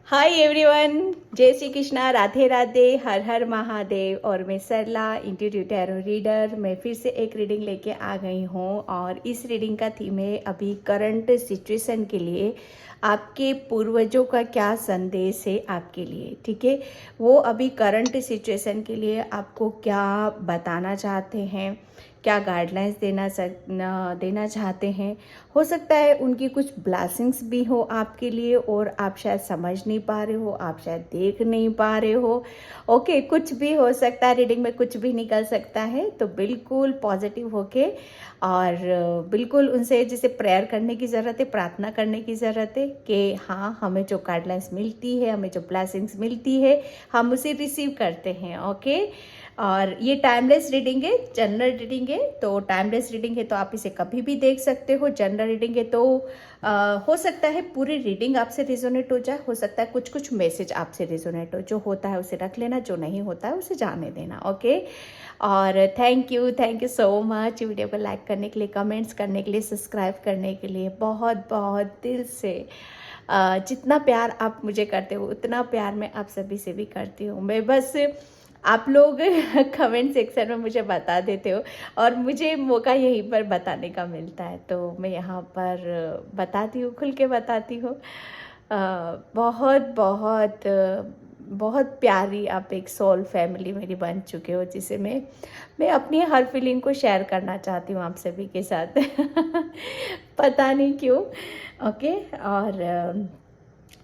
Hi everyone, जय श्री कृष्णा, राधे राधे, हर हर महादेव। और मैं सरला इंट्यूटिव टैरो रीडर, मैं फिर से एक रीडिंग लेके आ गई हूँ। और इस रीडिंग का थीम है अभी करंट सिचुएशन के लिए आपके पूर्वजों का क्या संदेश है आपके लिए। ठीक है, वो अभी करंट सिचुएशन के लिए आपको क्या बताना चाहते हैं, क्या गाइडलाइंस देना चाहते हैं। हो सकता है उनकी कुछ ब्लेसिंग्स भी हो आपके लिए और आप शायद समझ नहीं पा रहे हो, आप शायद देख नहीं पा रहे हो। ओके, कुछ भी हो सकता है, रीडिंग में कुछ भी निकल सकता है। तो बिल्कुल पॉजिटिव होके और बिल्कुल उनसे जैसे प्रेयर करने की ज़रूरत है, प्रार्थना करने की ज़रूरत है कि हाँ, हमें जो गाइडलाइंस मिलती है, हमें जो ब्लेसिंग्स मिलती है, हम उसे रिसीव करते हैं। ओके, और ये टाइमलेस रीडिंग है, जनरल रीडिंग है। तो टाइमलेस रीडिंग है तो आप इसे कभी भी देख सकते हो। जनरल रीडिंग है तो हो सकता है पूरी रीडिंग आपसे रिजोनेट हो जाए, हो सकता है कुछ कुछ मैसेज आपसे रिजोनेट हो। जो होता है उसे रख लेना, जो नहीं होता है उसे जाने देना। ओके, और thank you so much video को लाइक करने के लिए, कमेंट्स करने के लिए, सब्सक्राइब करने के लिए। बहुत बहुत दिल से जितना प्यार आप मुझे करते हो उतना प्यार मैं आप सभी से भी करती हूँ। मैं बस आप लोग कमेंट सेक्शन में मुझे बता देते हो और मुझे मौका यहीं पर बताने का मिलता है, तो मैं यहाँ पर बताती हूँ, खुल के बताती हूँ। बहुत बहुत बहुत प्यारी आप एक सोल फैमिली मेरी बन चुके हो, जिसे मैं अपनी हर फीलिंग को शेयर करना चाहती हूँ आप सभी के साथ। पता नहीं क्यों। ओके, और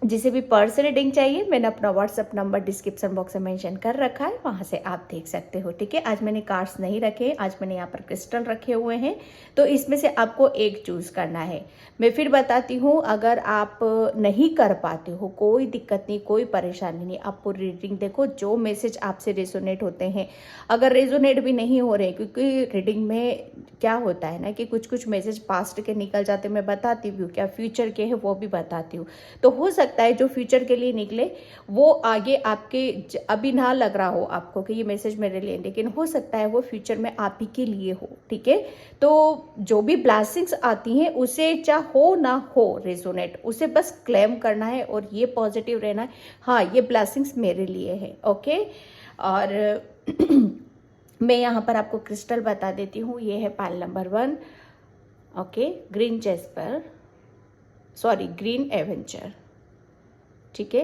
जिसे भी पर्सनल रीडिंग चाहिए, मैंने अपना व्हाट्सअप नंबर डिस्क्रिप्शन बॉक्स में मेंशन कर रखा है, वहाँ से आप देख सकते हो। ठीक है, आज मैंने कार्ड्स नहीं रखे, आज मैंने यहाँ पर क्रिस्टल रखे हुए हैं। तो इसमें से आपको एक चूज़ करना है। मैं फिर बताती हूँ, अगर आप नहीं कर पाते हो कोई दिक्कत नहीं, कोई परेशानी नहीं, आप पूरी रीडिंग देखो, जो मैसेज आपसे रेजोनेट होते हैं। अगर रेजोनेट भी नहीं हो रहे, क्योंकि रीडिंग में क्या होता है ना कि कुछ कुछ मैसेज पास्ट के निकल जाते, मैं बताती हूँ, क्या फ्यूचर के हैं वो भी बताती हूँ। तो हो सकता है जो फ्यूचर के लिए निकले वो आगे आपके अभी ना लग रहा हो आपको कि ये मैसेज मेरे लिए, लेकिन हो सकता है वो फ्यूचर में आप ही के लिए हो। ठीक है, तो जो भी ब्लेसिंग्स आती हैं उसे चाहे हो ना हो रेजोनेट, उसे बस क्लेम करना है और ये पॉजिटिव रहना है, हाँ ये ब्लेसिंग्स मेरे लिए है। ओके, और मैं यहाँ पर आपको क्रिस्टल बता देती हूँ। ये है pile number 1। Okay, green jasper, sorry green adventure. ठीक है,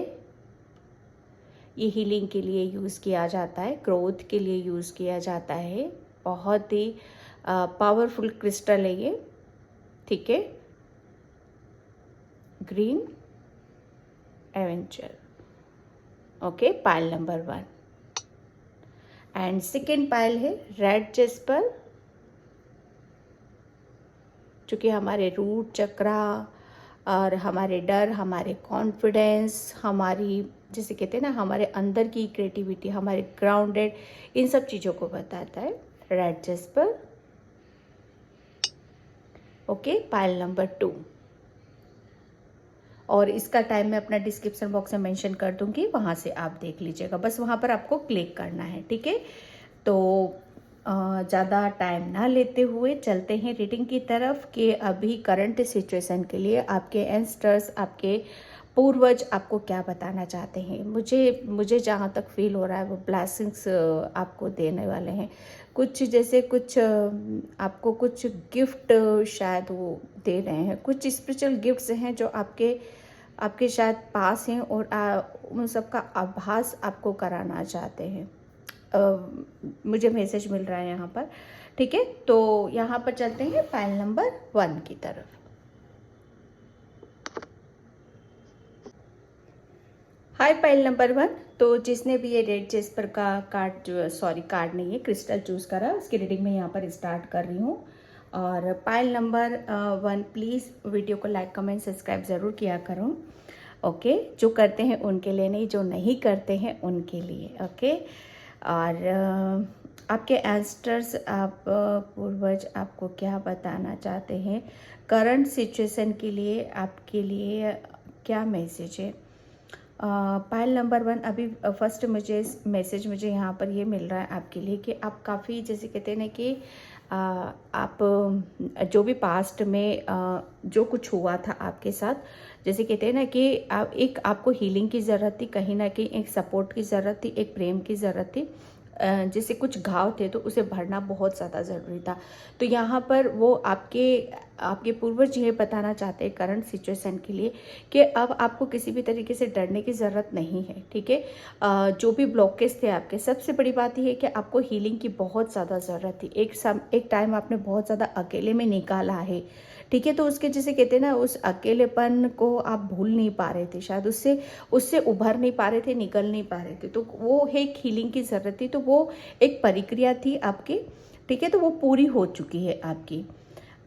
ये हीलिंग के लिए यूज़ किया जाता है, ग्रोथ के लिए यूज़ किया जाता है। बहुत ही पावरफुल क्रिस्टल है ये। ठीक है, green adventure. Okay, pile number 1। And second pile है रेड जेस्पर, जो कि हमारे रूट चक्रा और हमारे डर, हमारे कॉन्फिडेंस, हमारी जैसे कहते हैं ना हमारे अंदर की क्रिएटिविटी, हमारे ग्राउंडेड, इन सब चीज़ों को बताता है red Jasper. Okay, pile number 2। और इसका टाइम मैं अपना डिस्क्रिप्शन बॉक्स में मेंशन कर दूंगी, वहाँ से आप देख लीजिएगा, बस वहाँ पर आपको क्लिक करना है। ठीक है, तो ज़्यादा टाइम ना लेते हुए चलते हैं रीडिंग की तरफ कि अभी करंट सिचुएशन के लिए आपके एंसेस्टर्स, आपके पूर्वज आपको क्या बताना चाहते हैं। मुझे जहाँ तक फील हो रहा है वो ब्लेसिंग्स आपको देने वाले हैं। कुछ जैसे कुछ आपको कुछ गिफ्ट शायद वो दे रहे हैं, कुछ स्पिरिचुअल गिफ्ट्स हैं जो आपके शायद पास हैं और उन सब का आभास आपको कराना चाहते हैं। मुझे मैसेज मिल रहा है यहाँ पर। ठीक है, तो यहाँ पर चलते हैं फाइल नंबर 1 की तरफ। हाय फाइल नंबर 1। तो जिसने भी ये रेड जेस्पर का कार्ड, जो सॉरी कार्ड नहीं है, क्रिस्टल चूज़ करा, उसकी रीडिंग मैं यहाँ पर स्टार्ट कर रही हूँ। और पाइल नंबर 1, प्लीज़ वीडियो को लाइक कमेंट सब्सक्राइब ज़रूर किया करो। ओके, जो करते हैं उनके लिए नहीं, जो नहीं करते हैं उनके लिए। ओके, और आपके एंसेस्टर्स, आप पूर्वज आपको क्या बताना चाहते हैं करंट सिचुएशन के लिए, आपके लिए क्या मैसेज है। पाइल नंबर 1, अभी फर्स्ट मुझे यहाँ पर ये मिल रहा है आपके लिए कि आप काफ़ी जैसे कहते हैं ना कि आप जो भी पास्ट में जो कुछ हुआ था आपके साथ, जैसे कहते हैं ना कि एक आपको हीलिंग की ज़रूरत थी, कहीं ना कहीं एक सपोर्ट की ज़रूरत थी, एक प्रेम की ज़रूरत थी। जैसे कुछ घाव थे तो उसे भरना बहुत ज़्यादा ज़रूरी था। तो यहाँ पर वो आपके आपके पूर्वज ये बताना चाहते हैं करंट सिचुएशन के लिए कि अब आपको किसी भी तरीके से डरने की ज़रूरत नहीं है, ठीक है। जो भी ब्लॉकेज थे आपके, सबसे बड़ी बात यह है कि आपको हीलिंग की बहुत ज़्यादा ज़रूरत थी। एक टाइम आपने बहुत ज़्यादा अकेले में निकाला है, ठीक है। तो उसके जैसे कहते हैं ना, उस अकेलेपन को आप भूल नहीं पा रहे थे, शायद उससे उससे उभर नहीं पा रहे थे, निकल नहीं पा रहे थे। तो वो एक हीलिंग की ज़रूरत थी, तो वो एक प्रक्रिया थी आपकी, ठीक है। तो वो पूरी हो चुकी है आपकी,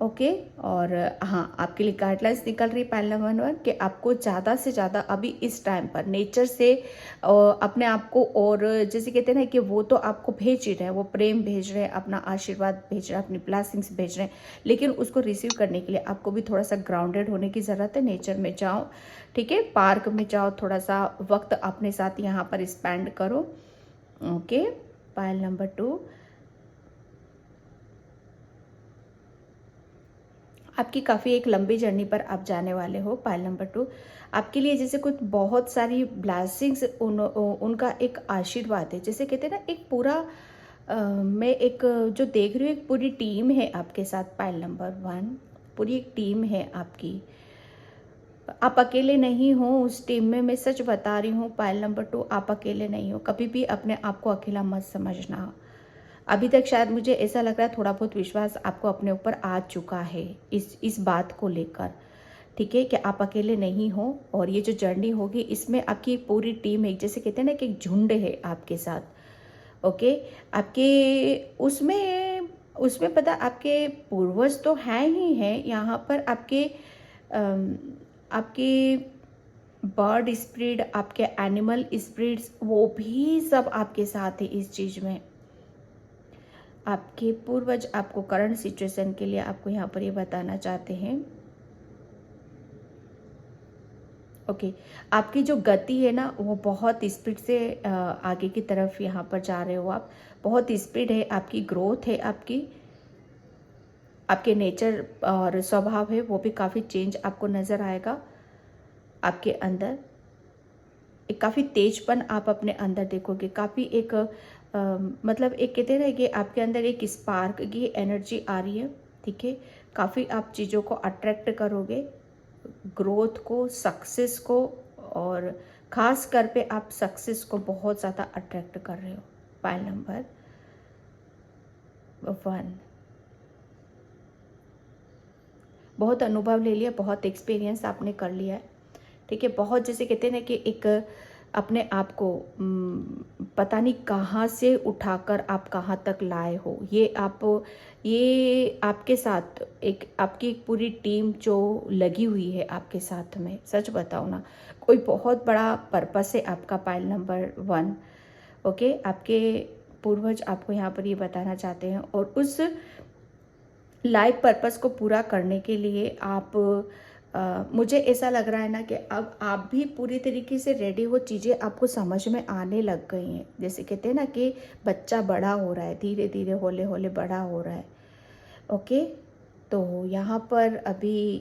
ओके। और हाँ, आपके लिए गाइडलाइंस निकल रही पाइल नंबर 1 कि आपको ज़्यादा से ज़्यादा अभी इस टाइम पर नेचर से अपने आप को, और जैसे कहते हैं ना कि वो तो आपको भेज ही रहे हैं, वो प्रेम भेज रहे हैं, अपना आशीर्वाद भेज रहे हैं, अपनी ब्लेसिंग्स भेज रहे हैं, लेकिन उसको रिसीव करने के लिए आपको भी थोड़ा सा ग्राउंडेड होने की ज़रूरत है। नेचर में जाओ, ठीक है, पार्क में जाओ, थोड़ा सा वक्त अपने साथ यहाँ पर स्पेंड करो, ओके। पाइल नंबर 2, आपकी काफ़ी एक लंबी जर्नी पर आप जाने वाले हो। पाइल नंबर 2 आपके लिए जैसे कुछ बहुत सारी ब्लेसिंग्स, उनका एक आशीर्वाद है। जैसे कहते हैं ना, एक पूरा मैं एक जो देख रही हूँ, एक पूरी टीम है आपके साथ। पाइल नंबर 1 पूरी एक टीम है आपकी, आप अकेले नहीं हो उस टीम में, मैं सच बता रही हूँ। पाइल नंबर 2 आप अकेले नहीं हो, कभी भी अपने आप को अकेला मत समझना। अभी तक शायद मुझे ऐसा लग रहा है थोड़ा बहुत विश्वास आपको अपने ऊपर आ चुका है इस बात को लेकर, ठीक है, कि आप अकेले नहीं हो। और ये जो जर्नी होगी इसमें आपकी पूरी टीम है, जैसे कहते हैं ना कि एक झुंड है आपके साथ, ओके। आपके उसमें उसमें पता, आपके पूर्वज तो हैं ही हैं यहाँ पर, आपके बर्ड स्पिरिट, आपके एनिमल स्पिरिट्स, वो भी सब आपके साथ है इस चीज़ में। आपके पूर्वज आपको करंट सिचुएशन के लिए आपको यहाँ पर ये बताना चाहते हैं, ओके। आपकी जो गति है ना, वो बहुत स्पीड से आगे की तरफ यहाँ पर जा रहे हो आप, बहुत स्पीड है आपकी, ग्रोथ है आपकी, आपके नेचर और स्वभाव है वो भी काफ़ी चेंज आपको नज़र आएगा आपके अंदर। एक काफ़ी तेजपन आप अपने अंदर देखोगे, काफ़ी एक मतलब एक कहते हैं ना कि आपके अंदर एक स्पार्क की एनर्जी आ रही है, ठीक है। काफ़ी आप चीज़ों को अट्रैक्ट करोगे, ग्रोथ को, सक्सेस को, और ख़ास कर पे आप सक्सेस को बहुत ज़्यादा अट्रैक्ट कर रहे हो। पाइल नंबर 1 बहुत अनुभव ले लिया, बहुत एक्सपीरियंस आपने कर लिया है, ठीक है। बहुत जैसे कहते हैं ना कि एक अपने आप को पता नहीं कहाँ से उठाकर आप कहाँ तक लाए हो। ये आपके साथ एक आपकी एक पूरी टीम जो लगी हुई है आपके साथ में, सच बताओ ना, कोई बहुत बड़ा पर्पस है आपका। Pile number 1, okay. आपके पूर्वज आपको यहाँ पर ये बताना चाहते हैं, और उस लाइफ पर्पस को पूरा करने के लिए मुझे ऐसा लग रहा है ना कि अब आप भी पूरी तरीके से रेडी हो, चीज़ें आपको समझ में आने लग गई हैं। जैसे कहते हैं ना कि बच्चा बड़ा हो रहा है, धीरे धीरे हौले हौले बड़ा हो रहा है, ओके। तो यहाँ पर अभी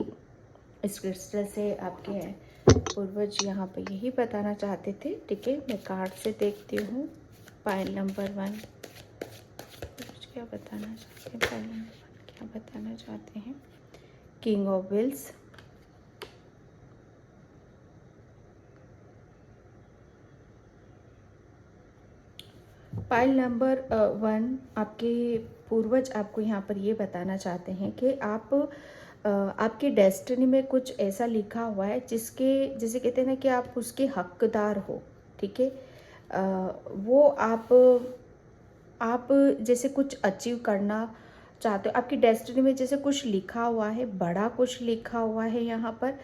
इस क्रिस्टल से आपके पूर्वज यहाँ पर यही बताना चाहते थे, ठीक है। मैं कार्ड से देखती हूँ। पाइल नंबर 1 क्या बताना चाहते हैं, पाइल नंबर 1 क्या बताना चाहते हैं। King of wheels, pile number 1 आपके पूर्वज आपको यहाँ पर ये बताना चाहते हैं कि आपके डेस्टिनी में कुछ ऐसा लिखा हुआ है जिसके, जैसे कहते हैं ना कि आप उसके हकदार हो, ठीक है। वो आप जैसे कुछ अचीव करना चाहते हो, आपकी डेस्टिनी में जैसे कुछ लिखा हुआ है, बड़ा कुछ लिखा हुआ है यहाँ पर।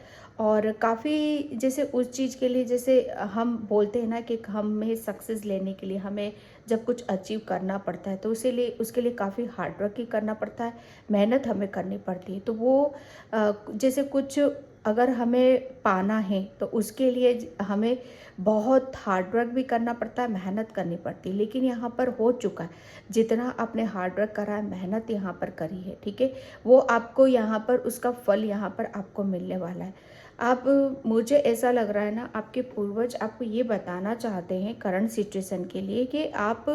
और काफ़ी जैसे उस चीज़ के लिए, जैसे हम बोलते हैं ना कि हमें सक्सेस लेने के लिए हमें जब कुछ अचीव करना पड़ता है तो उसके लिए काफ़ी हार्ड वर्क ही करना पड़ता है, मेहनत हमें करनी पड़ती है। तो वो जैसे कुछ अगर हमें पाना है तो उसके लिए हमें बहुत हार्ड वर्क भी करना पड़ता है, मेहनत करनी पड़ती है। लेकिन यहाँ पर हो चुका है, जितना आपने हार्ड वर्क करा है, मेहनत यहाँ पर करी है, ठीक है, वो आपको यहाँ पर उसका फल यहाँ पर आपको मिलने वाला है। आप, मुझे ऐसा लग रहा है ना, आपके पूर्वज आपको ये बताना चाहते हैं करंट सिचुएशन के लिए कि आप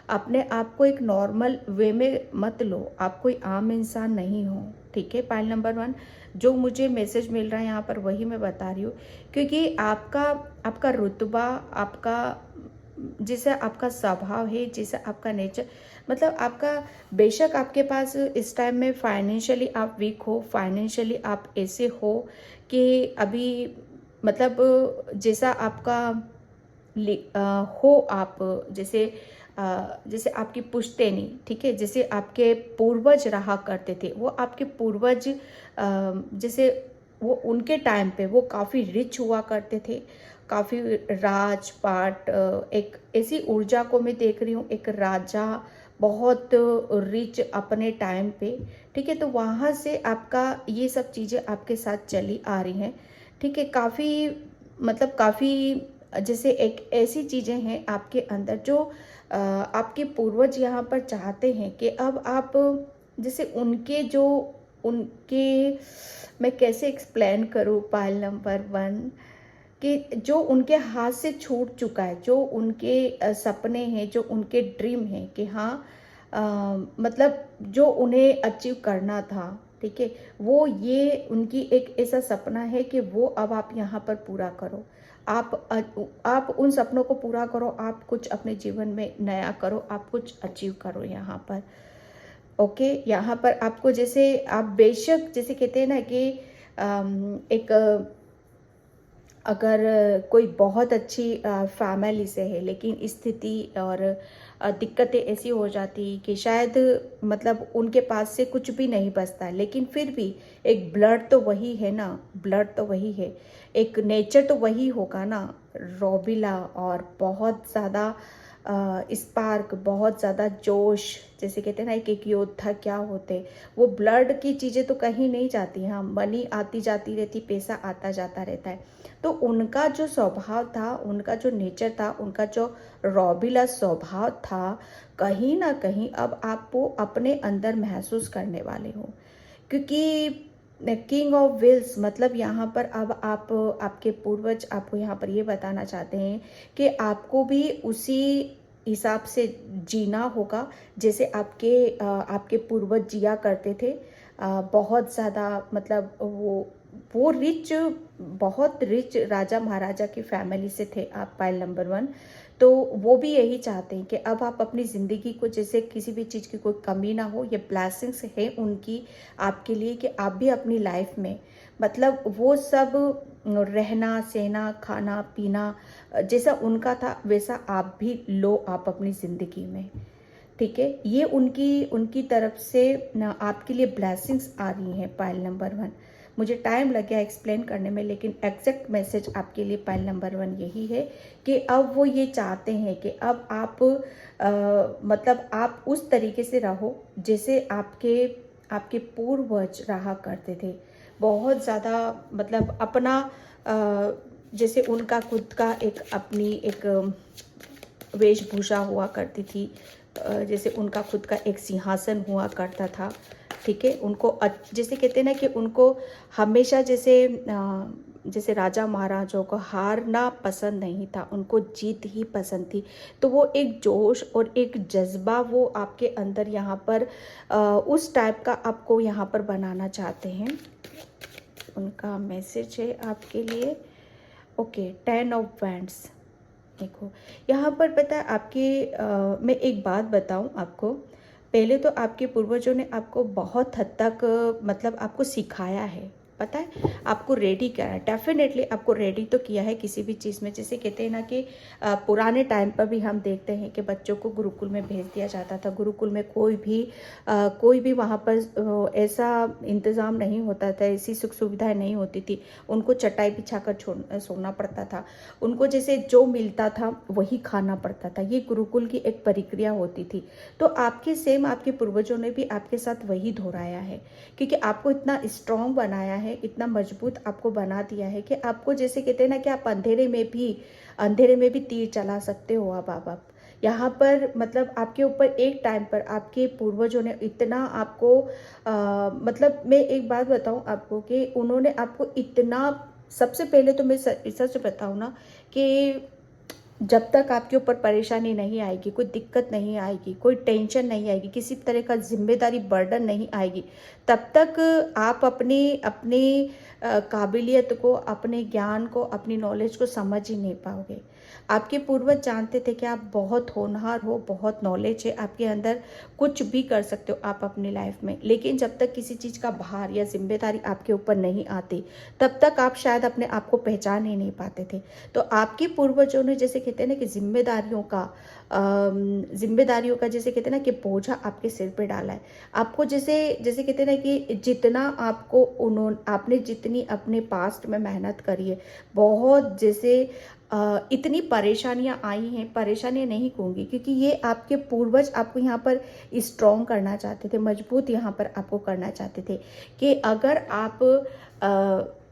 अपने आप को एक नॉर्मल वे में मत लो, आप कोई आम इंसान नहीं हो। ठीक है, पाइल नंबर 1 जो मुझे मैसेज मिल रहा है यहाँ पर वही मैं बता रही हूँ, क्योंकि आपका आपका रुतबा, आपका जैसे आपका स्वभाव है, जैसे आपका नेचर, मतलब आपका, बेशक आपके पास इस टाइम में फाइनेंशियली आप वीक हो, फाइनेंशियली आप ऐसे हो कि अभी, मतलब जैसा आपका हो आप, जैसे जैसे आपकी पुश्तैनी, ठीक है, जैसे आपके पूर्वज रहा करते थे, वो आपके पूर्वज जैसे वो उनके टाइम पे वो काफ़ी रिच हुआ करते थे, काफ़ी राजपाट, एक ऐसी ऊर्जा को मैं देख रही हूँ, एक राजा बहुत रिच अपने टाइम पे। ठीक है, तो वहाँ से आपका ये सब चीज़ें आपके साथ चली आ रही हैं। ठीक है, काफ़ी, मतलब काफ़ी, जैसे एक ऐसी चीज़ें हैं आपके अंदर जो आपके पूर्वज यहाँ पर चाहते हैं कि अब आप, जैसे उनके जो, उनके, मैं कैसे एक्सप्लेन करूँ पाइल नंबर 1, कि जो उनके हाथ से छूट चुका है, जो उनके सपने हैं, जो उनके ड्रीम हैं कि हाँ, अ, मतलब जो उन्हें अचीव करना था, ठीक है, वो ये उनकी एक ऐसा सपना है कि वो अब आप यहाँ पर पूरा करो। आप उन सपनों को पूरा करो, आप कुछ अपने जीवन में नया करो, आप कुछ अचीव करो यहाँ पर। ओके, यहाँ पर आपको, जैसे आप बेशक, जैसे कहते हैं ना कि एक, अगर कोई बहुत अच्छी फैमिली से है, लेकिन स्थिति और दिक्कतें ऐसी हो जाती कि शायद, मतलब उनके पास से कुछ भी नहीं बचता, लेकिन फिर भी एक ब्लड तो वही है ना, ब्लड तो वही है, एक नेचर तो वही होगा ना, रोबिला, और बहुत ज़्यादा स्पार्क, बहुत ज़्यादा जोश, जैसे कहते हैं ना, एक एक योद्धा क्या होते, वो ब्लड की चीज़ें तो कहीं नहीं जाती। हाँ, मनी आती जाती रहती, पैसा आता जाता रहता है, तो उनका जो स्वभाव था, उनका जो नेचर था, उनका जो रॉबिला स्वभाव था, कहीं ना कहीं अब आप वो अपने अंदर महसूस करने वाले हो, क्योंकि किंग ऑफ विल्स, मतलब यहाँ पर अब आप, आपके पूर्वज आपको यहाँ पर ये बताना चाहते हैं कि आपको भी उसी हिसाब से जीना होगा जैसे आपके पूर्वज जिया करते थे। बहुत ज़्यादा, मतलब वो रिच, बहुत रिच राजा महाराजा की फैमिली से थे आप, पाइल नंबर 1। तो वो भी यही चाहते हैं कि अब आप अपनी ज़िंदगी को, जैसे किसी भी चीज़ की कोई कमी ना हो, ये ब्लेसिंग्स है उनकी आपके लिए कि आप भी अपनी लाइफ में, मतलब वो सब रहना सहना खाना पीना जैसा उनका था वैसा आप भी लो, आप अपनी ज़िंदगी में। ठीक है, ये उनकी उनकी तरफ से ना आपके लिए ब्लेसिंग्स आ रही हैं, पाइल नंबर 1। मुझे टाइम लग गया एक्सप्लेन करने में, लेकिन एग्जैक्ट मैसेज आपके लिए पाइल नंबर 1 यही है कि अब वो ये चाहते हैं कि अब आप, मतलब आप उस तरीके से रहो जैसे आपके आपके पूर्वज रहा करते थे। बहुत ज़्यादा, मतलब अपना, जैसे उनका खुद का एक, अपनी एक वेशभूषा हुआ करती थी, जैसे उनका खुद का एक सिंहासन हुआ करता था। ठीक है, उनको जैसे कहते हैं ना कि उनको हमेशा, जैसे राजा महाराजाओं को हारना पसंद नहीं था, उनको जीत ही पसंद थी। तो वो एक जोश और एक जज्बा वो आपके अंदर यहाँ पर उस टाइप का आपको यहाँ पर बनाना चाहते हैं। उनका मैसेज है आपके लिए। Okay, 10 of wands. देखो यहाँ पर पता है मैं एक बात बताऊं आपको। पहले तो आपके पूर्वजों ने आपको बहुत हद तक, मतलब आपको सिखाया है, पता है, आपको रेडी किया है, डेफिनेटली आपको रेडी तो किया है किसी भी चीज़ में। जैसे कहते हैं ना कि पुराने टाइम पर भी हम देखते हैं कि बच्चों को गुरुकुल में भेज दिया जाता था। गुरुकुल में कोई भी वहाँ पर ऐसा इंतज़ाम नहीं होता था, ऐसी सुख सुविधाएं नहीं होती थी। उनको चटाई बिछाकर सोना पड़ता था, उनको जैसे जो मिलता था वही खाना पड़ता था। ये गुरुकुल की एक प्रक्रिया होती थी। तो आपके पूर्वजों ने भी आपके साथ वही दोहराया है, क्योंकि आपको इतना स्ट्रांग बनाया है, इतना मजबूत आपको बना दिया है कि आपको, जैसे कहते हैं ना कि आप अंधेरे में भी तीर चला सकते हो। अब आप यहाँ पर, मतलब आपके ऊपर एक टाइम पर आपके पूर्वजों ने इतना आपको, मतलब मैं एक बात बताऊँ आपको कि उन्होंने आपको इतना सबसे पहले तो मैं सच बताऊँ ना कि जब तक आपके ऊपर परेशानी नहीं आएगी, कोई दिक्कत नहीं आएगी, कोई टेंशन नहीं आएगी, किसी तरह का जिम्मेदारी बर्डन नहीं आएगी, तब तक आप अपनी अपनी काबिलियत को, अपने ज्ञान को, अपनी नॉलेज को समझ ही नहीं पाओगे। आपके पूर्वज जानते थे कि आप बहुत होनहार हो, बहुत नॉलेज है आपके अंदर, कुछ भी कर सकते हो आप अपनी लाइफ में, लेकिन जब तक किसी चीज़ का भार या जिम्मेदारी आपके ऊपर नहीं आती, तब तक आप शायद अपने आप को पहचान ही नहीं पाते थे। तो आपके पूर्वजों ने, जैसे कहते हैं ना कि जिम्मेदारियों का जैसे कहते हैं ना कि बोझा आपके सिर पे डाला है। आपको जैसे जैसे कहते हैं ना कि जितना आपको आपने जितनी अपने पास्ट में मेहनत करी है, बहुत जैसे इतनी परेशानियां आई हैं, परेशानियां नहीं कहूँगी क्योंकि ये आपके पूर्वज आपको यहाँ पर स्ट्रॉन्ग करना चाहते थे, मजबूत यहाँ पर आपको करना चाहते थे कि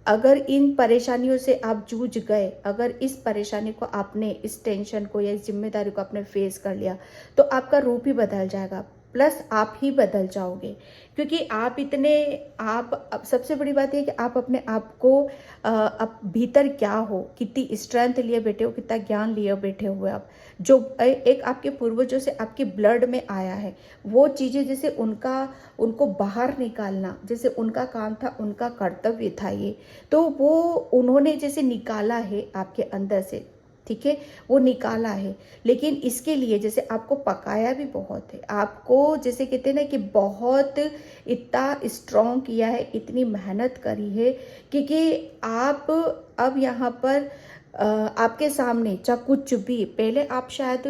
अगर इन परेशानियों से आप जूझ गए, अगर इस परेशानी को आपने, इस टेंशन को या इस जिम्मेदारी को आपने फेस कर लिया, तो आपका रूप ही बदल जाएगा, प्लस आप ही बदल जाओगे। क्योंकि अब सबसे बड़ी बात यह है कि आप अपने आप को अब भीतर क्या हो, कितनी स्ट्रेंथ लिए बैठे हो, कितना ज्ञान लिए बैठे हुए आप, जो एक आपके पूर्वजों से आपके ब्लड में आया है, वो चीज़ें जैसे उनको बाहर निकालना, जैसे उनका काम था, उनका कर्तव्य था ये, तो वो उन्होंने जैसे निकाला है आपके अंदर से, ठीक है, वो निकाला है। लेकिन इसके लिए जैसे आपको पकाया भी बहुत है, आपको जैसे कहते हैं ना कि बहुत इतना स्ट्रॉन्ग किया है, इतनी मेहनत करी है, क्योंकि आप अब यहाँ पर आपके सामने चाहे कुछ भी, पहले आप शायद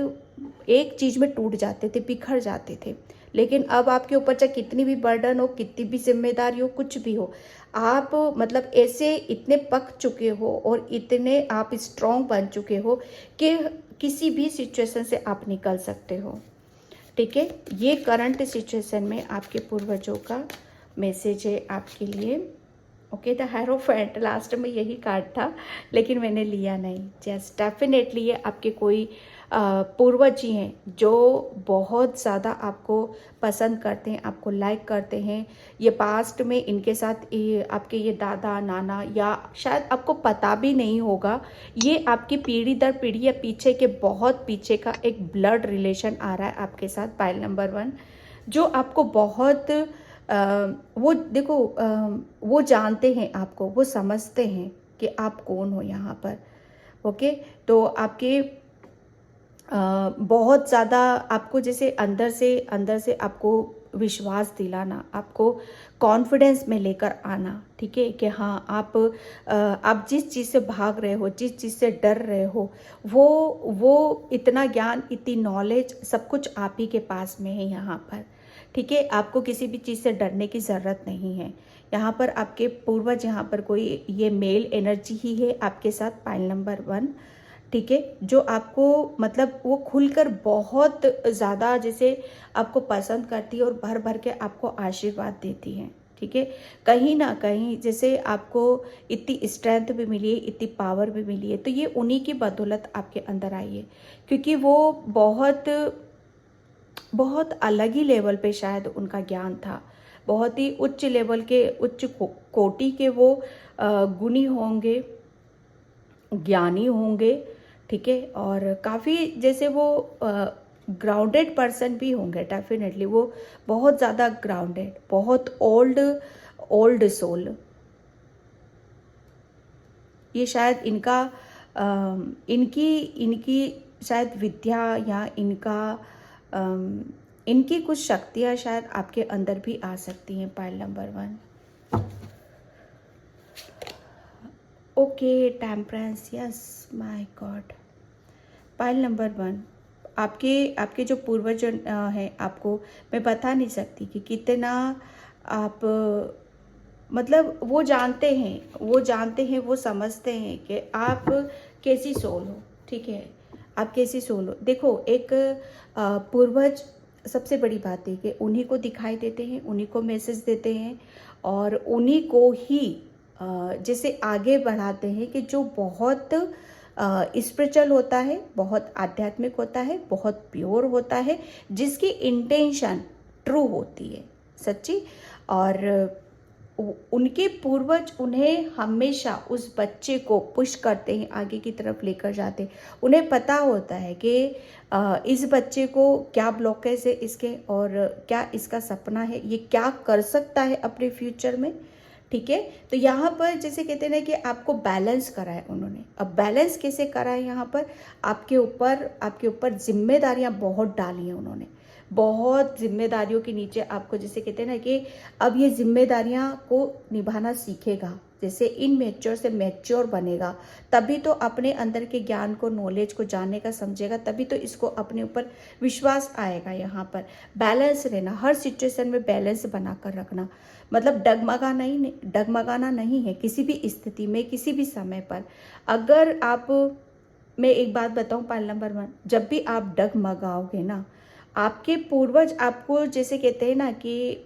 एक चीज़ में टूट जाते थे, बिखर जाते थे, लेकिन अब आपके ऊपर चाहे कितनी भी बर्डन हो, कितनी भी जिम्मेदारी हो, कुछ भी हो, आप मतलब ऐसे इतने पक चुके हो और इतने आप स्ट्रॉन्ग बन चुके हो कि किसी भी सिचुएशन से आप निकल सकते हो। ठीक है, ये करंट सिचुएशन में आपके पूर्वजों का मैसेज है आपके लिए। ओके, द हेरोफेंट लास्ट में यही कार्ड था, लेकिन मैंने लिया नहीं। जस्ट डेफिनेटली ये आपके कोई पूर्वज ही हैं जो बहुत ज़्यादा आपको पसंद करते हैं, आपको लाइक करते हैं। ये पास्ट में इनके साथ आपके ये दादा नाना, या शायद आपको पता भी नहीं होगा, ये आपकी पीढ़ी दर पीढ़ी या पीछे के बहुत पीछे का एक ब्लड रिलेशन आ रहा है आपके साथ। पाइल नंबर 1 जो आपको बहुत वो देखो, वो जानते हैं आपको, वो समझते हैं कि आप कौन हो यहाँ पर। ओके, तो आपके बहुत ज़्यादा आपको जैसे अंदर से आपको विश्वास दिलाना, आपको कॉन्फिडेंस में लेकर आना, ठीक है, कि हाँ आप जिस चीज़ से भाग रहे हो, जिस चीज़ से डर रहे हो, वो इतना ज्ञान, इतनी नॉलेज, सब कुछ आप ही के पास में है यहाँ पर। ठीक है, आपको किसी भी चीज़ से डरने की ज़रूरत नहीं है। यहाँ पर आपके पूर्वज, यहाँ पर कोई ये मेल एनर्जी ही है आपके साथ, पाइल नंबर 1, ठीक है, जो आपको मतलब वो खुलकर बहुत ज़्यादा जैसे आपको पसंद करती है और भर भर के आपको आशीर्वाद देती है। ठीक है, कहीं ना कहीं जैसे आपको इतनी स्ट्रेंथ भी मिली है, इतनी पावर भी मिली है, तो ये उन्हीं की बदौलत आपके अंदर आई है, क्योंकि वो बहुत अलग ही लेवल पे शायद उनका ज्ञान था, बहुत ही उच्च लेवल के, उच्च कोटि के वो गुणी होंगे, ज्ञानी होंगे। ठीक है, और काफ़ी जैसे वो ग्राउंडेड पर्सन भी होंगे, डेफिनेटली वो बहुत ज़्यादा ग्राउंडेड, बहुत ओल्ड सोल। ये शायद इनकी शायद विद्या या इनकी कुछ शक्तियाँ शायद आपके अंदर भी आ सकती हैं। Pile number 1, okay, temperance, yes, my God. Pile number 1, आपके जो पूर्वज हैं, आपको मैं बता नहीं सकती कि कितना आप मतलब वो जानते हैं, वो समझते हैं कि आप कैसी सोल हो। ठीक है, आप कैसी सोल हो। देखो, एक पूर्वज, सबसे बड़ी बात है कि उन्हीं को दिखाई देते हैं, उन्हीं को मैसेज देते हैं, और उन्हीं को ही जैसे आगे बढ़ाते हैं कि जो बहुत स्पिरिचुअल होता है, बहुत आध्यात्मिक होता है, बहुत प्योर होता है, जिसकी इंटेंशन ट्रू होती है, सच्ची। और उनके पूर्वज उन्हें हमेशा उस बच्चे को पुश करते हैं, आगे की तरफ लेकर जाते हैं। उन्हें पता होता है कि इस बच्चे को क्या ब्लॉकेज है इसके, और क्या इसका सपना है, ये क्या कर सकता है अपने फ्यूचर में। ठीक है, तो यहाँ पर जैसे कहते हैं ना कि आपको बैलेंस करा है उन्होंने। अब बैलेंस कैसे करा है, यहाँ पर आपके ऊपर जिम्मेदारियाँ बहुत डाली हैं उन्होंने, बहुत जिम्मेदारियों के नीचे आपको, जैसे कहते हैं ना कि अब ये जिम्मेदारियां को निभाना सीखेगा, जैसे इनमेच्योर से मैच्योर बनेगा, तभी तो अपने अंदर के ज्ञान को, नॉलेज को जानने का समझेगा, तभी तो इसको अपने ऊपर विश्वास आएगा। यहाँ पर बैलेंस रहना, हर सिचुएशन में बैलेंस बनाकर रखना, मतलब डगमगाना नहीं है किसी भी स्थिति में, किसी भी समय पर। अगर आप, मैं एक बात बताऊं, पॉइंट नंबर 1, जब भी आप डगमगाओगे ना, आपके पूर्वज आपको, जैसे कहते हैं ना कि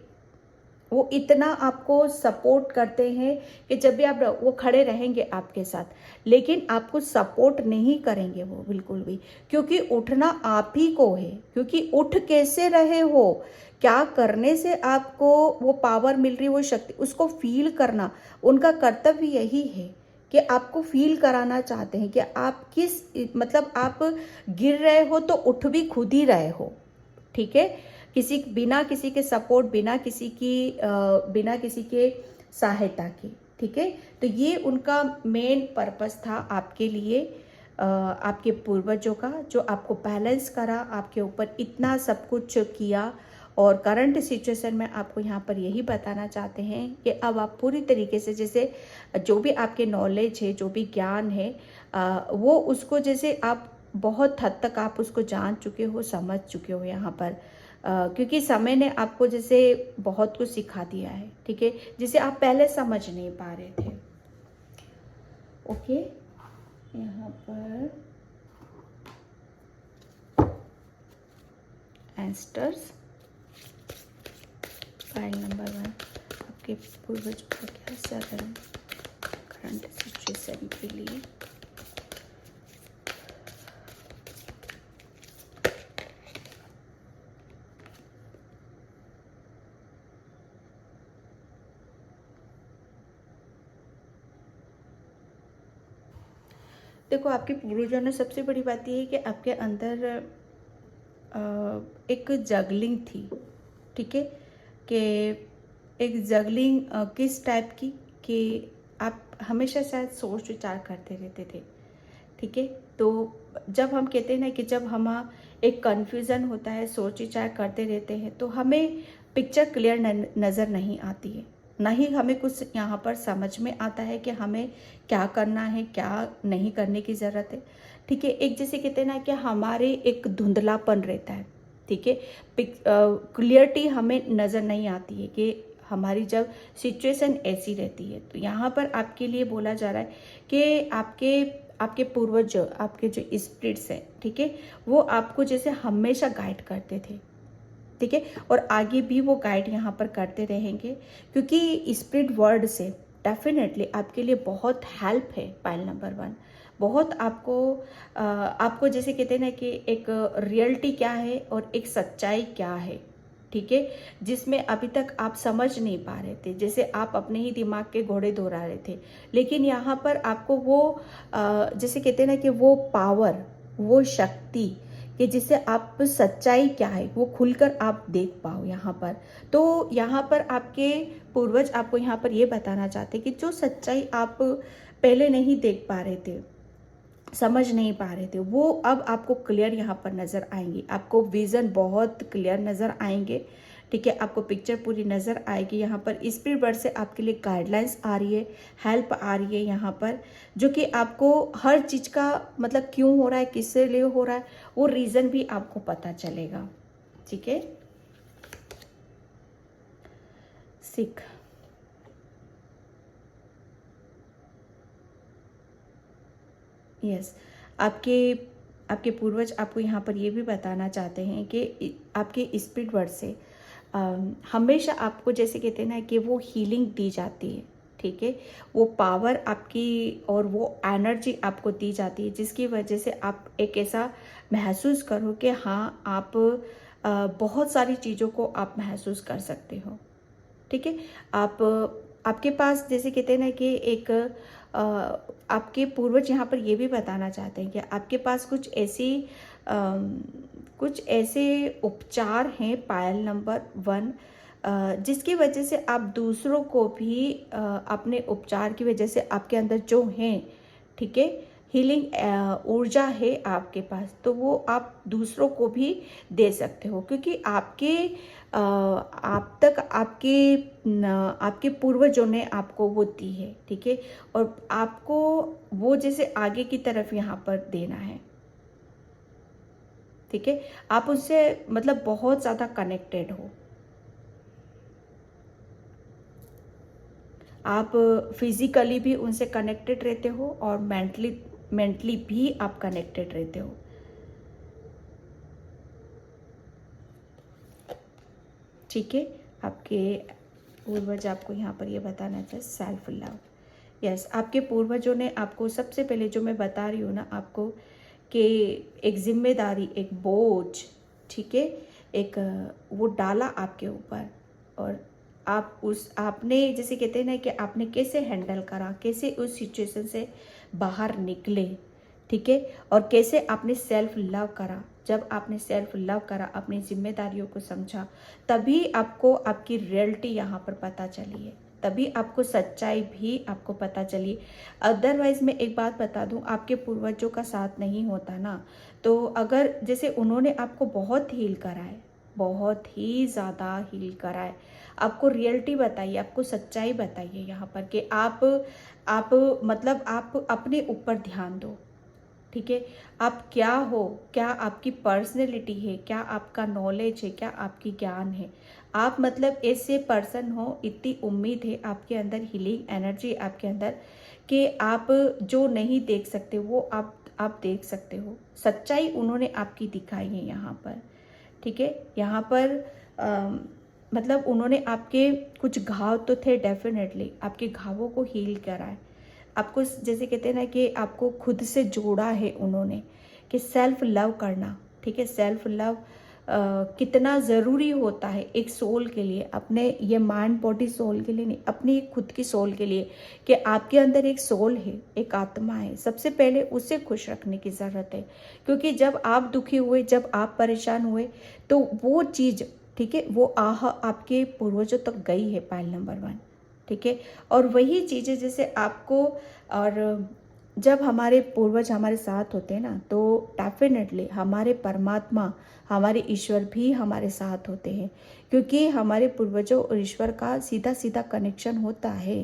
वो इतना आपको सपोर्ट करते हैं कि जब भी आप, वो खड़े रहेंगे आपके साथ, लेकिन आपको सपोर्ट नहीं करेंगे वो बिल्कुल भी, क्योंकि उठना आप ही को है। क्योंकि उठ कैसे रहे हो, क्या करने से आपको वो पावर मिल रही, वो शक्ति, उसको फील करना उनका कर्तव्य यही है कि आपको फील कराना चाहते हैं कि आप किस, मतलब आप गिर रहे हो तो उठ भी खुद ही रहे हो। ठीक है, बिना किसी के सपोर्ट, बिना किसी के सहायता की। ठीक है, तो ये उनका मेन पर्पस था आपके लिए, आपके पूर्वजों का, जो आपको बैलेंस करा, आपके ऊपर इतना सब कुछ किया। और करंट सिचुएशन में आपको यहाँ पर यही बताना चाहते हैं कि अब आप पूरी तरीके से, जैसे जो भी आपके नॉलेज है, जो भी ज्ञान है, वो उसको, जैसे आप बहुत हद तक आप उसको जान चुके हो, समझ चुके हो यहाँ पर, क्योंकि समय ने आपको जैसे बहुत कुछ सिखा दिया है। ठीक है, जिसे आप पहले समझ नहीं पा रहे थे। ओके, यहाँ पर एंस्टर्स, फाइल नंबर 1, आपके पूर्वज का क्या सदन करंट सिचुएशन के लिए। देखो, आपके पूर्वजों ने, सबसे बड़ी बात यह है कि आपके अंदर एक जगलिंग थी। ठीक है, कि एक जगलिंग किस टाइप की, कि आप हमेशा शायद सोच विचार करते रहते थे। ठीक है, तो जब हम कहते हैं ना कि जब हम एक कन्फ्यूज़न होता है, सोच विचार करते रहते हैं, तो हमें पिक्चर क्लियर नज़र नहीं आती है, ना ही हमें कुछ यहाँ पर समझ में आता है कि हमें क्या करना है, क्या नहीं करने की ज़रूरत है। ठीक है, एक जैसे कहते हैं ना कि हमारे एक धुंधलापन रहता है। ठीक है, क्लियरिटी हमें नज़र नहीं आती है कि हमारी जब सिचुएशन ऐसी रहती है। तो यहाँ पर आपके लिए बोला जा रहा है कि आपके पूर्वज, आपके जो स्पिरिट्स हैं, ठीक है, वो आपको जैसे हमेशा गाइड करते थे। ठीक है, और आगे भी वो गाइड यहाँ पर करते रहेंगे, क्योंकि स्पिरिट वर्ल्ड से डेफिनेटली आपके लिए बहुत हेल्प है। पाइल नंबर 1, बहुत आपको जैसे कहते हैं ना कि एक रियलिटी क्या है और एक सच्चाई क्या है। ठीक है, जिसमें अभी तक आप समझ नहीं पा रहे थे, जैसे आप अपने ही दिमाग के घोड़े दौड़ा रहे थे, लेकिन यहाँ पर आपको वो जैसे कहते हैं ना कि वो पावर, वो शक्ति, कि जिससे आप सच्चाई क्या है वो खुलकर आप देख पाओ यहाँ पर। तो यहाँ पर आपके पूर्वज आपको यहाँ पर ये बताना चाहते कि जो सच्चाई आप पहले नहीं देख पा रहे थे, समझ नहीं पा रहे थे, वो अब आपको क्लियर यहाँ पर नज़र आएंगी। आपको विज़न बहुत क्लियर नज़र आएंगे। ठीक है, आपको पिक्चर पूरी नज़र आएगी। यहाँ पर स्पिरिट वर्ल्ड से आपके लिए गाइडलाइंस आ रही है, हेल्प आ रही है यहाँ पर, जो कि आपको हर चीज़ का मतलब क्यों हो रहा है, किससे लिए हो रहा है, वो रीज़न भी आपको पता चलेगा। ठीक है, सिख, यस, आपके पूर्वज आपको यहाँ पर ये भी बताना चाहते हैं कि आपके स्पिरिट वर्ल्ड से हमेशा आपको जैसे कहते हैं ना कि वो हीलिंग दी जाती है। ठीक है, वो पावर आपकी और वो एनर्जी आपको दी जाती है, जिसकी वजह से आप एक ऐसा महसूस करो कि हाँ, आप बहुत सारी चीज़ों को आप महसूस कर सकते हो। ठीक है, आप आपके पास जैसे कहते हैं ना कि एक आपके पूर्वज यहाँ पर ये भी बताना चाहते हैं कि आपके पास कुछ ऐसे उपचार हैं पायल नंबर 1, जिसकी वजह से आप दूसरों को भी अपने उपचार की वजह से आपके अंदर जो हैं, ठीक है, हीलिंग ऊर्जा है आपके पास, तो वो आप दूसरों को भी दे सकते हो, क्योंकि आप तक आपके पूर्वजों ने आपको वो दी है, ठीक है, और आपको वो जैसे आगे की तरफ यहाँ पर देना है, ठीक है। आप उससे मतलब बहुत ज़्यादा कनेक्टेड हो, आप फिजिकली भी उनसे कनेक्टेड रहते हो और मेंटली भी आप कनेक्टेड रहते हो, ठीक है। आपके पूर्वज आपको यहाँ पर ये बताना चाहिए सेल्फ लव। यस, आपके पूर्वजों ने आपको सबसे पहले जो मैं बता रही हूँ ना आपको, कि एक जिम्मेदारी, एक बोझ, ठीक है, एक वो डाला आपके ऊपर, और आपने जैसे कहते हैं ना कि आपने कैसे हैंडल करा, कैसे उस सिचुएशन से बाहर निकले, ठीक है, और कैसे आपने सेल्फ लव करा। जब आपने सेल्फ लव करा, अपनी जिम्मेदारियों को समझा, तभी आपको आपकी रियलिटी यहाँ पर पता चली है, तभी आपको सच्चाई भी आपको पता चली। अदरवाइज मैं एक बात बता दूं, आपके पूर्वजों का साथ नहीं होता ना, तो अगर जैसे उन्होंने आपको बहुत हील करा है, बहुत ही ज़्यादा हील करा है, आपको रियलिटी बताइए, आपको सच्चाई बताइए यहाँ पर कि आप मतलब आप अपने ऊपर ध्यान दो, ठीक है। आप क्या हो, क्या आपकी पर्सनैलिटी है, क्या आपका नॉलेज है, क्या आपकी ज्ञान है, आप मतलब ऐसे पर्सन हो, इतनी उम्मीद है आपके अंदर, हीलिंग एनर्जी आपके अंदर, कि आप जो नहीं देख सकते वो आप देख सकते हो। सच्चाई उन्होंने आपकी दिखाई है यहाँ पर, ठीक है। यहाँ पर मतलब उन्होंने आपके कुछ घाव तो थे, डेफिनेटली आपके घावों को हील करा है, आपको जैसे कहते हैं ना कि आपको खुद से जोड़ा है उन्होंने, कि सेल्फ लव करना, ठीक है। सेल्फ लव कितना ज़रूरी होता है एक सोल के लिए, अपने ये माइंड बॉडी सोल के लिए नहीं, अपनी खुद की सोल के लिए, कि आपके अंदर एक सोल है, एक आत्मा है, सबसे पहले उसे खुश रखने की ज़रूरत है, क्योंकि जब आप दुखी हुए, जब आप परेशान हुए, तो वो चीज़, ठीक है, वो आह आपके पूर्वजों तक गई है, पायल नंबर 1, ठीक है। और वही चीज़ें जैसे आपको, और जब हमारे पूर्वज हमारे साथ होते हैं ना, तो डेफिनेटली हमारे परमात्मा, हमारे ईश्वर भी हमारे साथ होते हैं, क्योंकि हमारे पूर्वजों और ईश्वर का सीधा सीधा कनेक्शन होता है,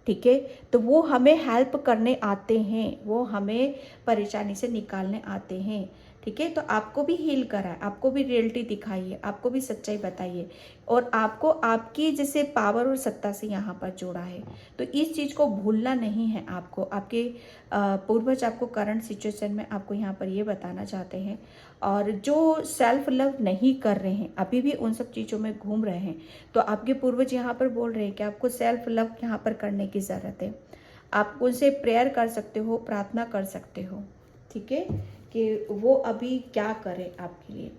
ठीक है। तो वो हमें हेल्प करने आते हैं, वो हमें परेशानी से निकालने आते हैं, ठीक है। तो आपको भी हील करा है, आपको भी रियलिटी दिखाइए, आपको भी सच्चाई बताइए, और आपको आपकी जैसे पावर और सत्ता से यहाँ पर जोड़ा है, तो इस चीज़ को भूलना नहीं है आपको। आपके पूर्वज आपको करंट सिचुएशन में आपको यहाँ पर ये बताना चाहते हैं, और जो सेल्फ लव नहीं कर रहे हैं, अभी भी उन सब चीज़ों में घूम रहे हैं, तो आपके पूर्वज यहाँ पर बोल रहे हैं कि आपको सेल्फ लव यहाँ पर करने की ज़रूरत है। आप उनसे प्रेयर कर सकते हो, प्रार्थना कर सकते हो, ठीक है, कि वो अभी क्या करे आपके लिए।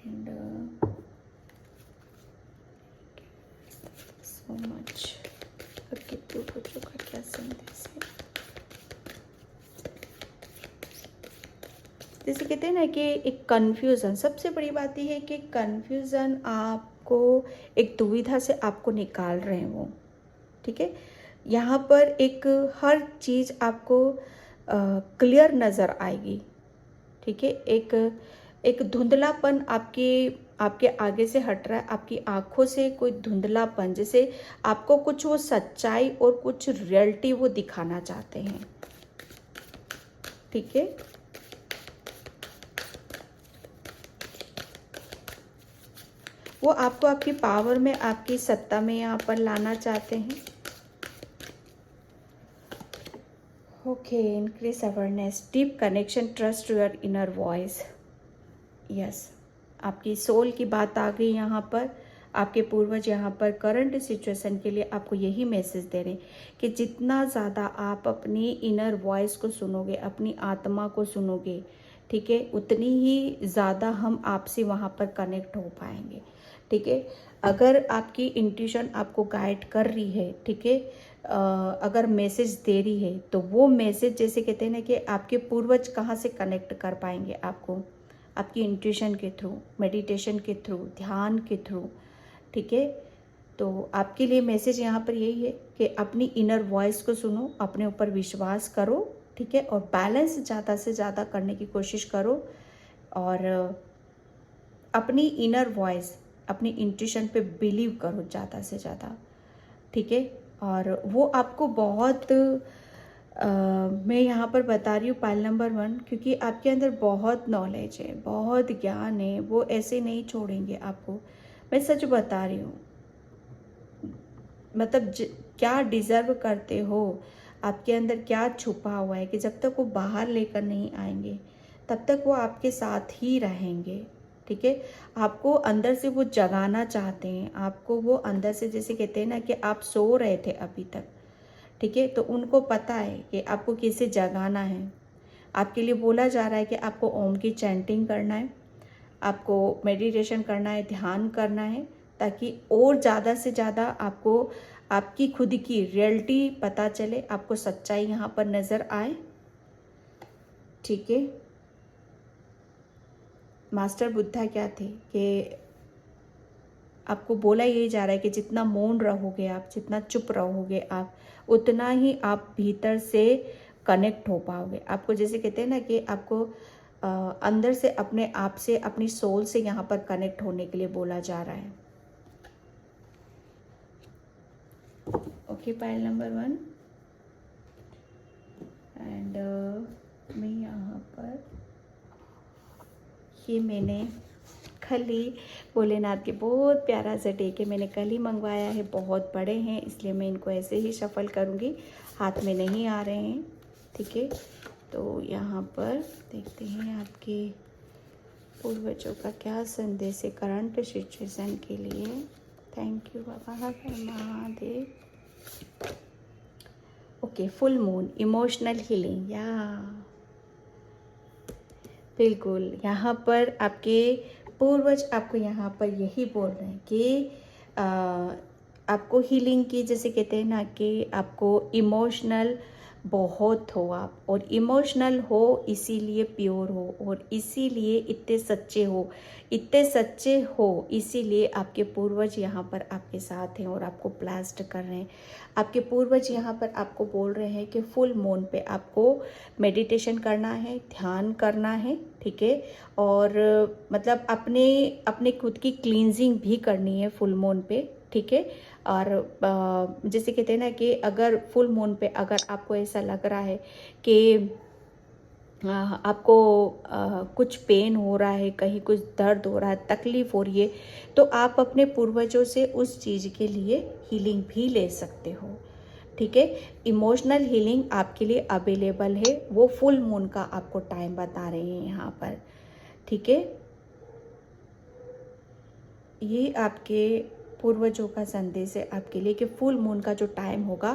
एंड सो मच आपके पूर्वजों का क्या संदेश है। जैसे कहते हैं ना कि एक कन्फ्यूज़न, सबसे बड़ी बात यह है कि कन्फ्यूज़न आपको एक दुविधा से आपको निकाल रहे हैं वो, ठीक है। यहाँ पर एक हर चीज़ आपको क्लियर नज़र आएगी, ठीक है। एक धुंधलापन आपके आगे से हट रहा है, आपकी आंखों से कोई धुंधलापन, जैसे आपको कुछ वो सच्चाई और कुछ रियलिटी वो दिखाना चाहते हैं, ठीक है। वो आपको आपकी पावर में, आपकी सत्ता में यहाँ पर लाना चाहते हैं। Okay, increase awareness, deep connection, trust your inner voice. Yes, आपकी सोल की बात आ गई यहाँ पर। आपके पूर्वज यहाँ पर करंट सिचुएशन के लिए आपको यही मैसेज दे रहे हैं कि जितना ज़्यादा आप अपनी इनर वॉइस को सुनोगे, अपनी आत्मा को सुनोगे, ठीक है, उतनी ही ज़्यादा हम आपसे वहाँ पर कनेक्ट हो पाएंगे, ठीक है। अगर आपकी इंट्यूशन आपको गाइड कर रही है, ठीक है, अगर मैसेज दे रही है, तो वो मैसेज जैसे कहते हैं ना कि आपके पूर्वज कहाँ से कनेक्ट कर पाएंगे आपको, आपकी इंट्यूशन के थ्रू, मेडिटेशन के थ्रू, ध्यान के थ्रू, ठीक है। तो आपके लिए मैसेज यहाँ पर यही है कि अपनी इनर वॉइस को सुनो, अपने ऊपर विश्वास करो, ठीक है, और बैलेंस ज़्यादा से ज़्यादा करने की कोशिश करो, और अपनी इनर वॉइस, अपनी इंट्यूशन पे बिलीव करो ज़्यादा से ज़्यादा, ठीक है। और वो आपको बहुत मैं यहाँ पर बता रही हूँ पाइल नंबर 1, क्योंकि आपके अंदर बहुत नॉलेज है, बहुत ज्ञान है, वो ऐसे नहीं छोड़ेंगे आपको। मैं सच बता रही हूँ, मतलब क्या डिज़र्व करते हो, आपके अंदर क्या छुपा हुआ है कि जब तक वो बाहर लेकर नहीं आएंगे तब तक वो आपके साथ ही रहेंगे, ठीक है। आपको अंदर से वो जगाना चाहते हैं, आपको वो अंदर से, जैसे कहते हैं ना कि आप सो रहे थे अभी तक, ठीक है, तो उनको पता है कि आपको कैसे जगाना है। आपके लिए बोला जा रहा है कि आपको ओम की चैंटिंग करना है, आपको मेडिटेशन करना है, ध्यान करना है, ताकि और ज़्यादा से ज़्यादा आपको आपकी खुद की रियलिटी पता चले, आपको सच्चाई यहाँ पर नज़र आए, ठीक है। मास्टर बुद्धा क्या थे कि आपको बोला यही जा रहा है कि जितना मौन रहोगे आप, जितना चुप रहोगे आप, उतना ही आप भीतर से कनेक्ट हो पाओगे। आपको जैसे कहते हैं ना कि आपको अंदर से, अपने आप से, अपनी सोल से यहाँ पर कनेक्ट होने के लिए बोला जा रहा है। Okay, pile number 1। एंड मैं यहाँ पर ये मैंने कल ही, भोलेनाथ के बहुत प्यारा सा डेक है, मैंने कल ही मंगवाया है, बहुत बड़े हैं इसलिए मैं इनको ऐसे ही शफल करूँगी, हाथ में नहीं आ रहे हैं, ठीक है। तो यहाँ पर देखते हैं आपके पूर्वजों का क्या संदेश है करंट सिचुएशन के लिए। Thank you Baba, her Mahadev. Okay, full moon, emotional healing, या बिल्कुल यहाँ पर आपके पूर्वज आपको यहाँ पर यही बोल रहे हैं कि आपको हीलिंग की, जैसे कहते हैं ना कि आपको इमोशनल बहुत हो आप, और इमोशनल हो इसीलिए प्योर हो, और इसीलिए इतने सच्चे हो, इतने सच्चे हो इसीलिए आपके पूर्वज यहाँ पर आपके साथ हैं और आपको ब्लेस्ड कर रहे हैं। आपके पूर्वज यहाँ पर आपको बोल रहे हैं कि फुल मून पे आपको मेडिटेशन करना है, ध्यान करना है, ठीक है, और मतलब अपने खुद की क्लींजिंग भी करनी है फुल मून पे, ठीक है। और जैसे कहते हैं ना कि अगर फुल मून पे अगर आपको ऐसा लग रहा है कि आपको कुछ पेन हो रहा है, कहीं कुछ दर्द हो रहा है, तकलीफ़ हो रही है, तो आप अपने पूर्वजों से उस चीज़ के लिए हीलिंग भी ले सकते हो, ठीक है। इमोशनल हीलिंग आपके लिए अवेलेबल है, वो फुल मून का आपको टाइम बता रहे हैं यहाँ पर, ठीक है। ये आपके पूर्वजों का संदेश है आपके लिए कि फुल मून का जो टाइम होगा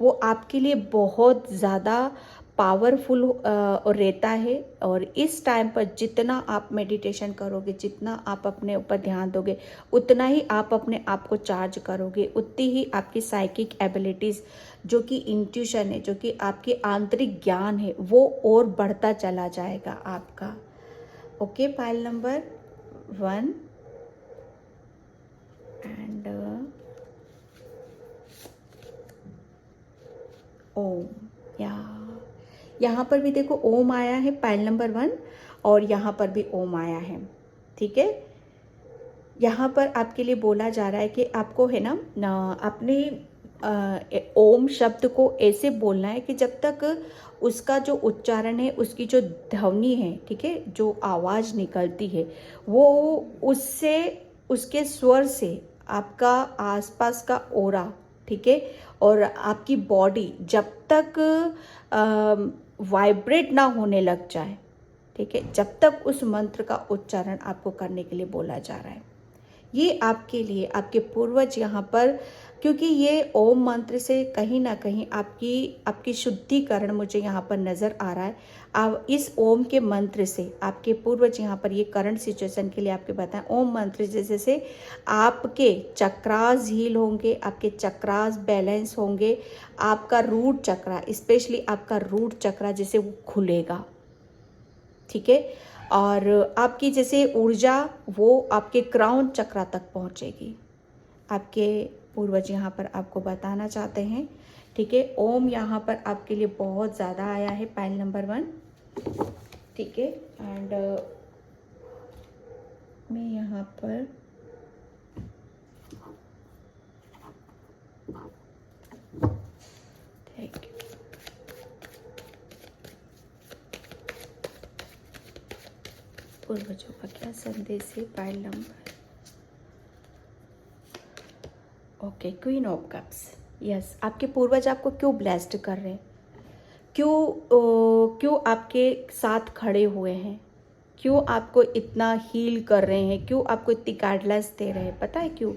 वो आपके लिए बहुत ज़्यादा पावरफुल रहता है, और इस टाइम पर जितना आप मेडिटेशन करोगे, जितना आप अपने ऊपर ध्यान दोगे, उतना ही आप अपने आप को चार्ज करोगे, उतनी ही आपकी साइकिक एबिलिटीज़, जो कि इंट्यूशन है, जो कि आपकी आंतरिक ज्ञान है, वो और बढ़ता चला जाएगा आपका। ओके, फाइल नंबर 1 एंड ओम, यहाँ पर भी देखो ओम आया है पाइल नंबर 1, और यहाँ पर भी ओम आया है, ठीक है। यहाँ पर आपके लिए बोला जा रहा है कि आपको है ना अपने ओम शब्द को ऐसे बोलना है कि जब तक उसका जो उच्चारण है, उसकी जो ध्वनि है, ठीक है, जो आवाज़ निकलती है, वो उससे, उसके स्वर से आपका आसपास का ओरा, ठीक है, और आपकी बॉडी जब तक वाइब्रेट ना होने लग जाए, ठीक है, जब तक उस मंत्र का उच्चारण आपको करने के लिए बोला जा रहा है। ये आपके लिए आपके पूर्वज यहाँ पर, क्योंकि ये ओम मंत्र से कहीं ना कहीं आपकी शुद्धिकरण मुझे यहाँ पर नज़र आ रहा है। आप इस ओम के मंत्र से आपके पूर्वज यहाँ पर ये करंट सिचुएशन के लिए आपके बताएं, ओम मंत्र जैसे आपके चक्रास हील होंगे, आपके चक्रास बैलेंस होंगे, आपका रूट चक्रा, स्पेशली आपका रूट चक्रा जैसे वो खुलेगा, ठीक है। और आपकी जैसे ऊर्जा वो आपके क्राउन चक्रा तक पहुंचेगी। आपके पूर्वज यहाँ पर आपको बताना चाहते हैं, ठीक है। ओम यहाँ पर आपके लिए बहुत ज़्यादा आया है, पाइल नंबर 1, ठीक है। एंड मैं यहाँ पर थैंक यू, पूर्वजों का क्या संदेश है, pile number, okay, queen of cups. Yes, आपके पूर्वज आपको क्यों ब्लेस्ड कर रहे हैं, क्यों आपके साथ खड़े हुए हैं, क्यों आपको इतना हील कर रहे हैं, क्यों आपको इतनी गाइडलाइंस दे रहे हैं, पता है क्यों?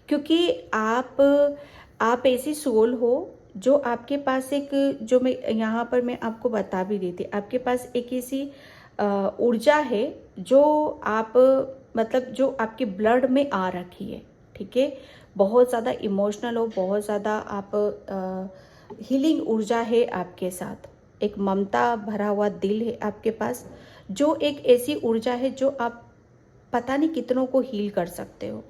क्योंकि आप ऐसी सोल हो जो आपके पास एक, जो मैं यहाँ पर मैं आपको बता भी रही थी, आपके पास एक ऐसी ऊर्जा है जो आप, मतलब जो आपके ब्लड में आ रखी है, ठीक है। बहुत ज़्यादा इमोशनल हो, बहुत ज़्यादा आप हीलिंग ऊर्जा है आपके साथ, एक ममता भरा हुआ दिल है आपके पास, जो एक ऐसी ऊर्जा है जो आप पता नहीं कितनों को हील कर सकते हो।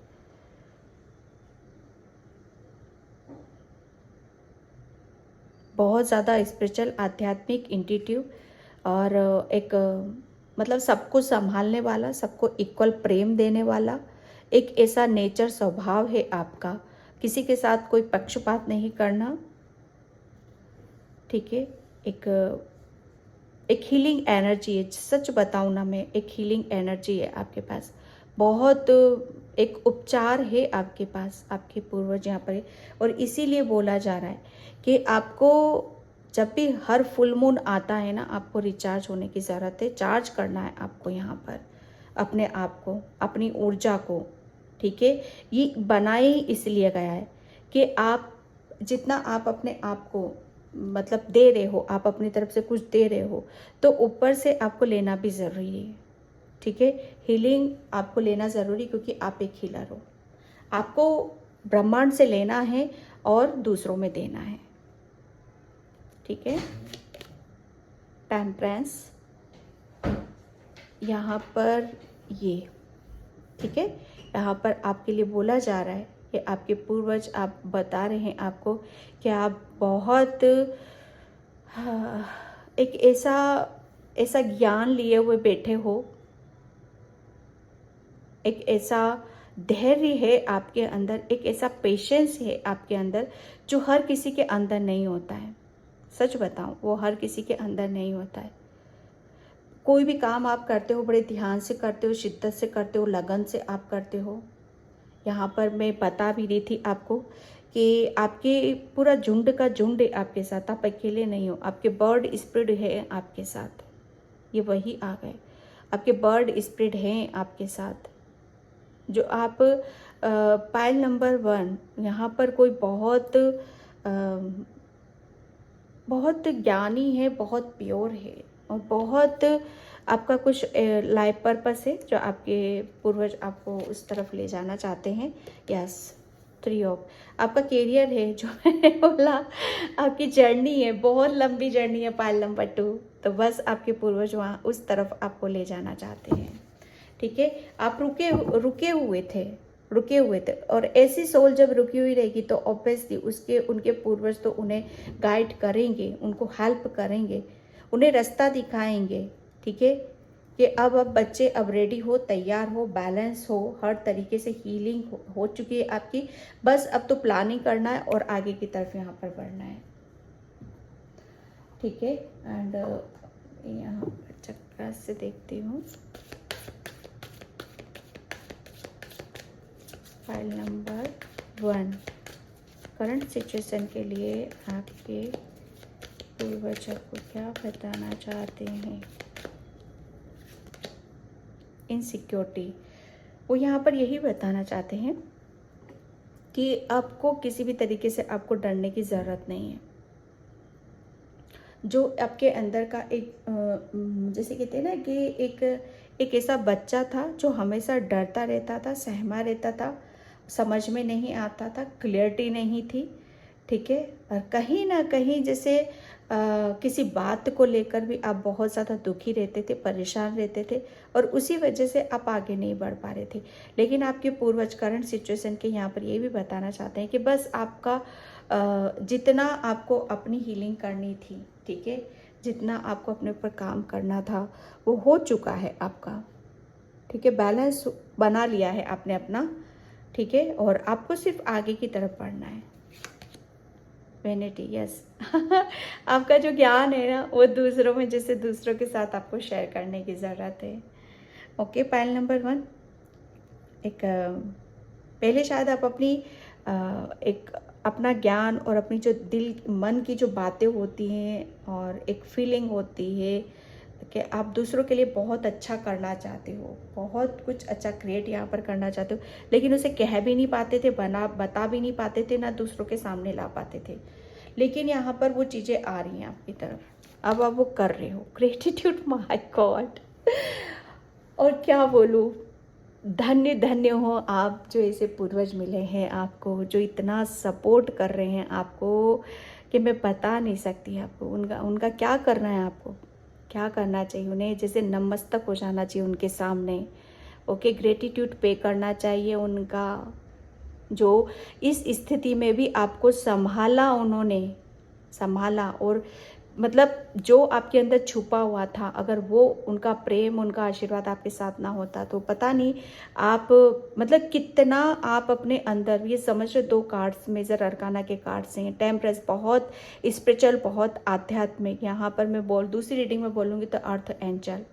बहुत ज़्यादा स्पिरिचुअल, आध्यात्मिक, इंट्यूटिव, और एक मतलब सबको संभालने वाला, सबको इक्वल प्रेम देने वाला, एक ऐसा नेचर स्वभाव है आपका, किसी के साथ कोई पक्षपात नहीं करना, ठीक है। एक हीलिंग एनर्जी है, सच बताऊँ ना मैं, एक हीलिंग एनर्जी है आपके पास, बहुत एक उपचार है आपके पास, आपके पूर्वज यहाँ पर है। और इसीलिए बोला जा रहा है कि आपको जब भी हर फुल मून आता है ना, आपको रिचार्ज होने की ज़रूरत है, चार्ज करना है आपको यहाँ पर अपने आप को, अपनी ऊर्जा को, ठीक है। ये बनाए ही इसलिए गया है कि आप जितना आप अपने आप को मतलब दे रहे हो, आप अपनी तरफ से कुछ दे रहे हो, तो ऊपर से आपको लेना भी ज़रूरी है, ठीक है। हीलिंग आपको लेना ज़रूरी, क्योंकि आप एक हीलर हो, आपको ब्रह्मांड से लेना है और दूसरों में देना है, ठीक है। टेम्परेंस यहाँ पर ये, ठीक है, यहाँ पर आपके लिए बोला जा रहा है कि आपके पूर्वज आप बता रहे हैं आपको कि आप बहुत एक ऐसा ज्ञान लिए हुए बैठे हो, एक ऐसा धैर्य है आपके अंदर, एक ऐसा पेशेंस है आपके अंदर जो हर किसी के अंदर नहीं होता है। सच बताऊं, वो हर किसी के अंदर नहीं होता है। कोई भी काम आप करते हो बड़े ध्यान से करते हो, शिद्दत से करते हो, लगन से आप करते हो। यहाँ पर मैं बता भी रही थी आपको कि आपके पूरा झुंड का झुंड है आपके साथ, आप अकेले नहीं हो, आपके बर्ड स्पिरिट है आपके साथ, ये वही आ गए, आपके बर्ड स्पिरिट हैं आपके साथ, जो आप पाइल नंबर 1 यहाँ पर कोई बहुत ज्ञानी है, बहुत प्योर है, और बहुत आपका कुछ लाइफ पर्पस है जो आपके पूर्वज आपको उस तरफ ले जाना चाहते हैं। यस, 3 ऑफ आपका कैरियर है, जो मैंने बोला आपकी जर्नी है, बहुत लंबी जर्नी है पाइल नंबर 2, तो बस आपके पूर्वज वहाँ उस तरफ आपको ले जाना चाहते हैं, ठीक है। आप रुके हुए थे, और ऐसी सोल जब रुकी हुई रहेगी तो ऑब्वियसली उनके पूर्वज तो उन्हें गाइड करेंगे, उनको हेल्प करेंगे, उन्हें रास्ता दिखाएंगे, ठीक है। कि अब बच्चे अब रेडी हो, तैयार हो, बैलेंस हो, हर तरीके से हीलिंग हो चुकी है आपकी, बस अब तो प्लानिंग करना है और आगे की तरफ यहाँ पर बढ़ना है, ठीक है। एंड यहाँ पर चक्र से देखती हूँ, फाइल नंबर 1 करंट सिचुएशन के लिए आपके पूर्वज को क्या बताना चाहते हैं। इनसिक्योरिटी, वो यहाँ पर यही बताना चाहते हैं कि आपको किसी भी तरीके से आपको डरने की ज़रूरत नहीं है। जो आपके अंदर का एक जैसे कहते हैं ना कि एक ऐसा बच्चा था जो हमेशा डरता रहता था, सहमा रहता था, समझ में नहीं आता था, क्लियरिटी नहीं थी, ठीक है। और कहीं ना कहीं जैसे किसी बात को लेकर भी आप बहुत ज़्यादा दुखी रहते थे, परेशान रहते थे, और उसी वजह से आप आगे नहीं बढ़ पा रहे थे। लेकिन आपके पूर्वज करंट सिचुएशन के यहाँ पर ये भी बताना चाहते हैं कि बस आपका जितना आपको अपनी हीलिंग करनी थी, ठीक है, जितना आपको अपने ऊपर काम करना था वो हो चुका है आपका, ठीक है, बैलेंस बना लिया है आपने अपना, ठीक है, और आपको सिर्फ आगे की तरफ बढ़ना है। Vanity, yes. आपका जो ज्ञान है ना वो दूसरों में, जैसे दूसरों के साथ आपको शेयर करने की ज़रूरत है। ओके, पाइल नंबर 1, एक पहले शायद आप अपनी एक अपना ज्ञान और अपनी जो दिल मन की जो बातें होती हैं और एक फीलिंग होती है कि आप दूसरों के लिए बहुत अच्छा करना चाहते हो, बहुत कुछ अच्छा क्रिएट यहाँ पर करना चाहते हो, लेकिन उसे कह भी नहीं पाते थे, बता भी नहीं पाते थे, ना दूसरों के सामने ला पाते थे। लेकिन यहाँ पर वो चीज़ें आ रही हैं आपकी तरफ, अब आप वो कर रहे हो। ग्रेटिट्यूड, माय गॉड, और क्या बोलूँ, धन्य धन्य हो आप जो ऐसे पूर्वज मिले हैं आपको, जो इतना सपोर्ट कर रहे हैं आपको कि मैं बता नहीं सकती आपको। उनका क्या करना है, आपको क्या करना चाहिए, उन्हें जैसे नतमस्तक हो जाना चाहिए उनके सामने। ओके, ग्रेटिट्यूड पे करना चाहिए उनका, जो इस स्थिति में भी आपको संभाला, उन्होंने संभाला। और मतलब जो आपके अंदर छुपा हुआ था, अगर वो उनका प्रेम, उनका आशीर्वाद आपके साथ ना होता तो पता नहीं आप मतलब कितना आप अपने अंदर, ये समझ रहे, 2 कार्ड्स मेजर अरकाना के कार्ड्स हैं। टेम्परेंस, बहुत स्पिरिचुअल, बहुत आध्यात्मिक। यहाँ पर मैं दूसरी रीडिंग में बोलूँगी तो अर्थ एंजल,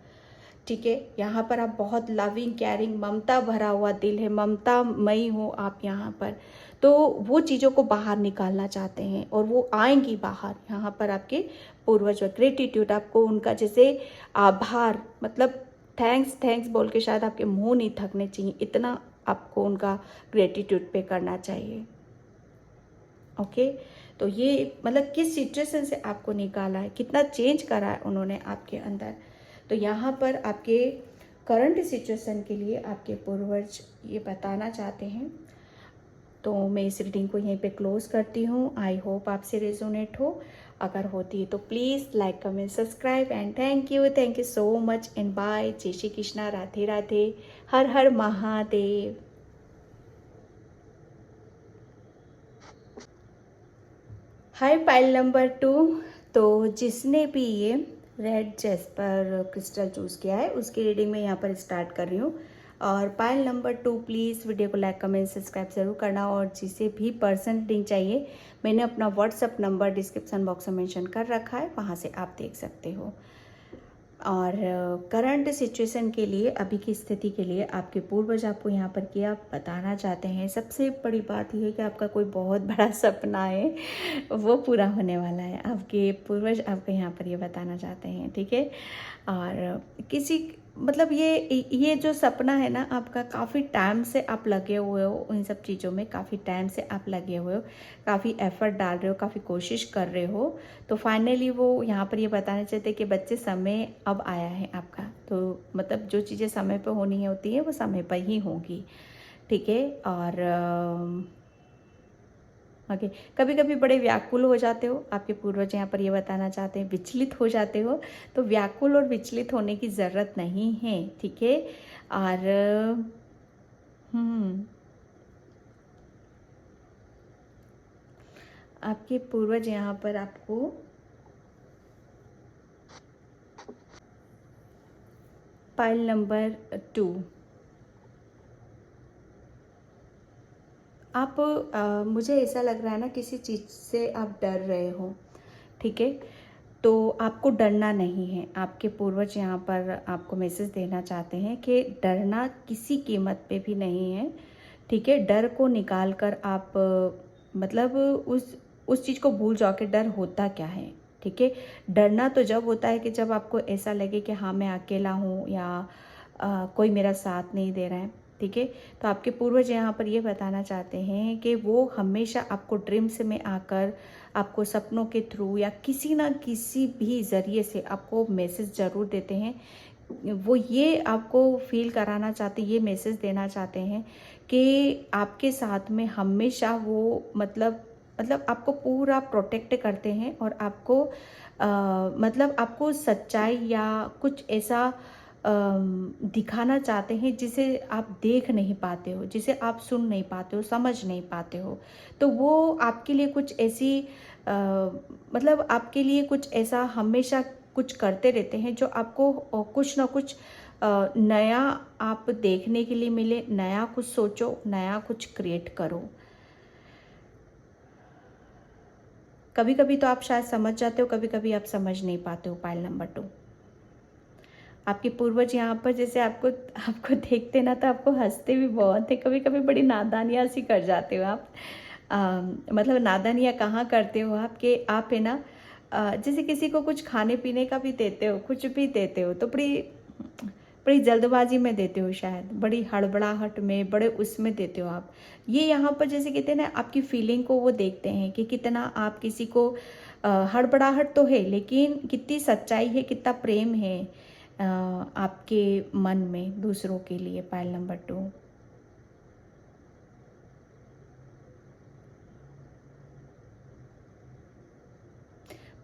ठीक है। यहाँ पर आप बहुत लविंग, केयरिंग, ममता भरा हुआ दिल है, ममतामयी हो आप यहाँ पर। तो वो चीज़ों को बाहर निकालना चाहते हैं और वो आएंगी बाहर। यहाँ पर आपके पूर्वज, ग्रेटिट्यूड, आपको उनका जैसे आभार, मतलब थैंक्स थैंक्स बोल के शायद आपके मुंह नहीं थकने चाहिए, इतना आपको उनका ग्रेटिट्यूड पे करना चाहिए। ओके, तो ये मतलब किस सिचुएशन से आपको निकाला है, कितना चेंज करा है उन्होंने आपके अंदर। तो यहाँ पर आपके करंट सिचुएशन के लिए आपके पूर्वज ये बताना चाहते हैं। तो मैं इस रीडिंग को यहीं पे क्लोज करती हूँ। आई होप आपसे रेजोनेट हो, अगर होती है तो please like, comment, subscribe, and thank you so much and bye. जय श्री कृष्णा, राधे राधे, हर हर महादेव। हाय पाइल नंबर 2, तो जिसने भी ये रेड जेस्पर क्रिस्टल चूज़ किया है उसकी रीडिंग में यहाँ पर स्टार्ट कर रही हूँ। और पाइल नंबर 2 प्लीज़ वीडियो को लाइक, कमेंट, सब्सक्राइब ज़रूर करना। और जिसे भी पर्सनल रीडिंग चाहिए, मैंने अपना व्हाट्सअप नंबर डिस्क्रिप्शन बॉक्स में मेंशन कर रखा है, वहाँ से आप देख सकते हो। और करंट सिचुएशन के लिए, अभी की स्थिति के लिए आपके पूर्वज आपको यहाँ पर क्या बताना चाहते हैं। सबसे बड़ी बात यह है कि आपका कोई बहुत बड़ा सपना है, वो पूरा होने वाला है। आपके पूर्वज आपको यहाँ पर ये बताना चाहते हैं, ठीक है। और किसी मतलब ये जो सपना है ना आपका, काफ़ी टाइम से आप लगे हुए हो इन सब चीज़ों में, काफ़ी टाइम से आप लगे हुए हो, काफ़ी एफर्ट डाल रहे हो, काफ़ी कोशिश कर रहे हो। तो फाइनली वो यहाँ पर ये बताना चाहते कि बच्चे, समय अब आया है आपका। तो मतलब जो चीज़ें समय पर होनी होती है वो समय पर ही होंगी, ठीक है। और ओके, कभी कभी बड़े व्याकुल हो जाते हो, आपके पूर्वज यहाँ पर ये बताना चाहते हैं, विचलित हो जाते हो। तो व्याकुल और विचलित होने की ज़रूरत नहीं है, ठीक है। और आपके पूर्वज यहाँ पर आपको पाइल नंबर 2, आप मुझे ऐसा लग रहा है ना, किसी चीज़ से आप डर रहे हो, ठीक है। तो आपको डरना नहीं है। आपके पूर्वज यहाँ पर आपको मैसेज देना चाहते हैं कि डरना किसी कीमत पे भी नहीं है, ठीक है। डर को निकाल कर आप मतलब उस चीज़ को भूल जाओ कि डर होता क्या है, ठीक है। डरना तो जब होता है कि जब आपको ऐसा लगे कि हाँ मैं अकेला हूँ, या कोई मेरा साथ नहीं दे रहा है, ठीक है। तो आपके पूर्वज यहाँ पर ये बताना चाहते हैं कि वो हमेशा आपको ड्रीम्स में आकर आपको सपनों के थ्रू या किसी ना किसी भी ज़रिए से आपको मैसेज ज़रूर देते हैं। वो ये आपको फील कराना चाहते, ये मैसेज देना चाहते हैं कि आपके साथ में हमेशा वो मतलब आपको पूरा प्रोटेक्ट करते हैं और आपको मतलब आपको सच्चाई या कुछ ऐसा दिखाना चाहते हैं जिसे आप देख नहीं पाते हो, जिसे आप सुन नहीं पाते हो, समझ नहीं पाते हो। तो वो आपके लिए कुछ ऐसी मतलब आपके लिए कुछ ऐसा हमेशा कुछ करते रहते हैं जो आपको कुछ ना कुछ नया आप देखने के लिए मिले, नया कुछ सोचो, नया कुछ क्रिएट करो। कभी कभी तो आप शायद समझ जाते हो, कभी कभी आप समझ नहीं पाते हो। पाइल नंबर 2, आपके पूर्वज यहाँ पर जैसे आपको आपको देखते ना तो आपको हंसते भी बहुत है, कभी कभी बड़ी नादानियाँ सी कर जाते हो आप। मतलब नादानियाँ कहाँ करते हो आप कि आप है ना जैसे किसी को कुछ खाने पीने का भी देते हो, कुछ भी देते हो तो बड़ी बड़ी जल्दबाजी में देते हो, शायद बड़ी हड़बड़ाहट में, बड़े उसमें देते हो आप। ये यहाँ पर जैसे कहते हैं ना, आपकी फीलिंग को वो देखते हैं कि कितना आप किसी को हड़बड़ाहट तो है लेकिन कितनी सच्चाई है, कितना प्रेम है आपके मन में दूसरों के लिए। पाइल नंबर 2,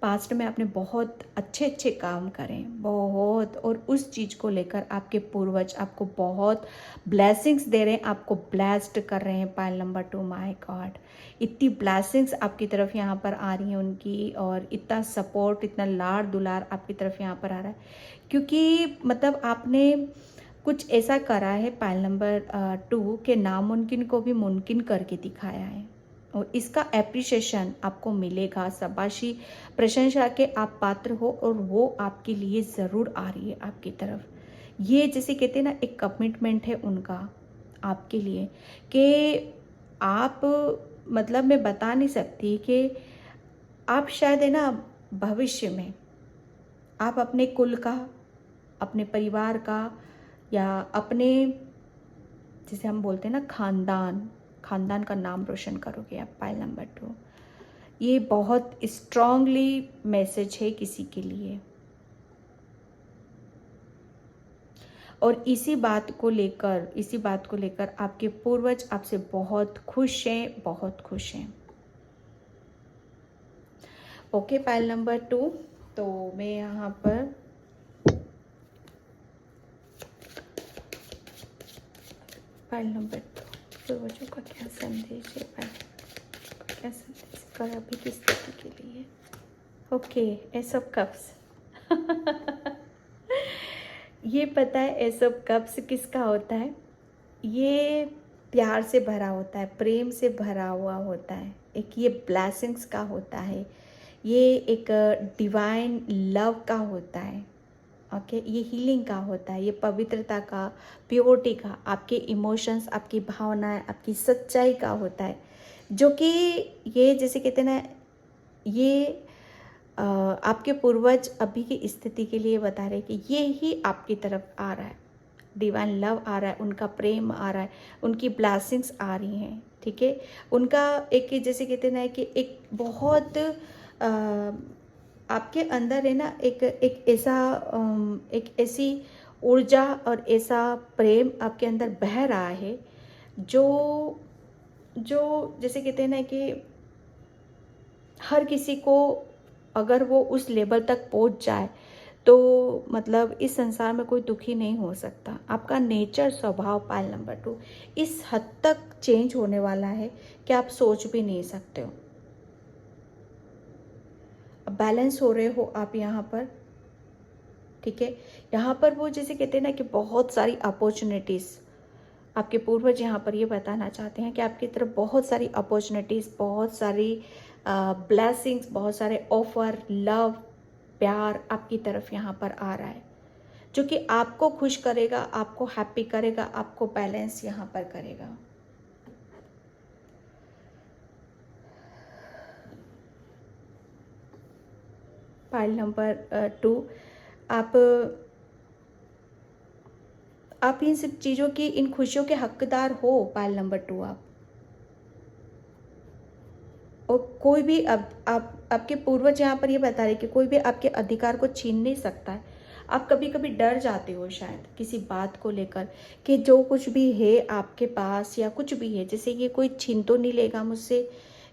पास्ट में आपने बहुत अच्छे अच्छे काम करें, बहुत, और उस चीज़ को लेकर आपके पूर्वज आपको बहुत ब्लेसिंग्स दे रहे हैं, आपको ब्लेस्ड कर रहे हैं। पाइल नंबर 2, माय गॉड, इतनी ब्लेसिंग्स आपकी तरफ यहाँ पर आ रही हैं उनकी, और इतना सपोर्ट, इतना लाड़ दुलार आपकी तरफ यहाँ पर आ रहा है, क्योंकि मतलब आपने कुछ ऐसा करा है पाइल नंबर 2 के नामुमकिन को भी मुमकिन करके दिखाया है, और इसका एप्रिसिएशन आपको मिलेगा। शाबाशी, प्रशंसा के आप पात्र हो, और वो आपके लिए ज़रूर आ रही है आपकी तरफ। ये जैसे कहते हैं ना, एक कमिटमेंट है उनका आपके लिए कि आप, मतलब मैं बता नहीं सकती कि आप शायद है ना भविष्य में आप अपने कुल का, अपने परिवार का, या अपने, जिसे हम बोलते हैं ना खानदान, खानदान का नाम रोशन करोगे आप। पाइल नंबर 2, ये बहुत स्ट्रांगली मैसेज है किसी के लिए, और इसी बात को लेकर आपके पूर्वज आपसे बहुत खुश हैं, बहुत खुश हैं। ओके, पाइल नंबर 2, तो मैं यहाँ पर पाइल नंबर 2, पूर्वजों का क्या संदेश है, क्या संदेश कर अभी की स्थिति के लिए। ओके, एस ऑफ कप्स ये पता है एस ऑफ कप्स किसका होता है? ये प्यार से भरा होता है, प्रेम से भरा हुआ होता है, एक ये ब्लेसिंग्स का होता है, ये एक डिवाइन लव का होता है। ओके, ये हीलिंग का होता है, ये पवित्रता का, प्योरिटी का, आपके इमोशंस, आपकी भावनाएं, आपकी सच्चाई का होता है, जो कि ये जैसे कहते हैं ना, ये आपके पूर्वज अभी की स्थिति के लिए बता रहे हैं कि ये ही आपकी तरफ आ रहा है, डिवाइन लव आ रहा है, उनका प्रेम आ रहा है, उनकी ब्लेसिंग्स आ रही हैं। ठीक है, उनका एक जैसे कहते हैं ना कि एक बहुत आपके अंदर है ना एक ऐसा एक ऐसी ऊर्जा और ऐसा प्रेम आपके अंदर बह रहा है, जो जो जैसे कहते हैं ना कि हर किसी को, अगर वो उस लेवल तक पहुंच जाए तो मतलब इस संसार में कोई दुखी नहीं हो सकता। आपका नेचर, स्वभाव, पाइल नंबर 2 इस हद तक चेंज होने वाला है कि आप सोच भी नहीं सकते हो। अब बैलेंस हो रहे हो आप यहाँ पर। ठीक है, यहाँ पर वो जैसे कहते हैं ना कि बहुत सारी अपॉर्चुनिटीज़, आपके पूर्वज यहाँ पर ये बताना चाहते हैं कि आपकी तरफ बहुत सारी अपॉर्चुनिटीज़, बहुत सारी ब्लेसिंग्स, बहुत सारे ऑफर, लव, प्यार आपकी तरफ यहाँ पर आ रहा है, जो कि आपको खुश करेगा, आपको हैप्पी करेगा, आपको बैलेंस यहाँ पर करेगा। पाइल नंबर 2, आप आप इन सब चीज़ों की, इन खुशियों के हकदार हो पायल नंबर 2 आप। और कोई भी अब आप आपके पूर्वज यहाँ पर ये बता रहे कि कोई भी आपके अधिकार को छीन नहीं सकता है। आप कभी कभी डर जाते हो शायद किसी बात को लेकर कि जो कुछ भी है आपके पास या कुछ भी है, जैसे ये कोई छीन तो नहीं लेगा मुझसे,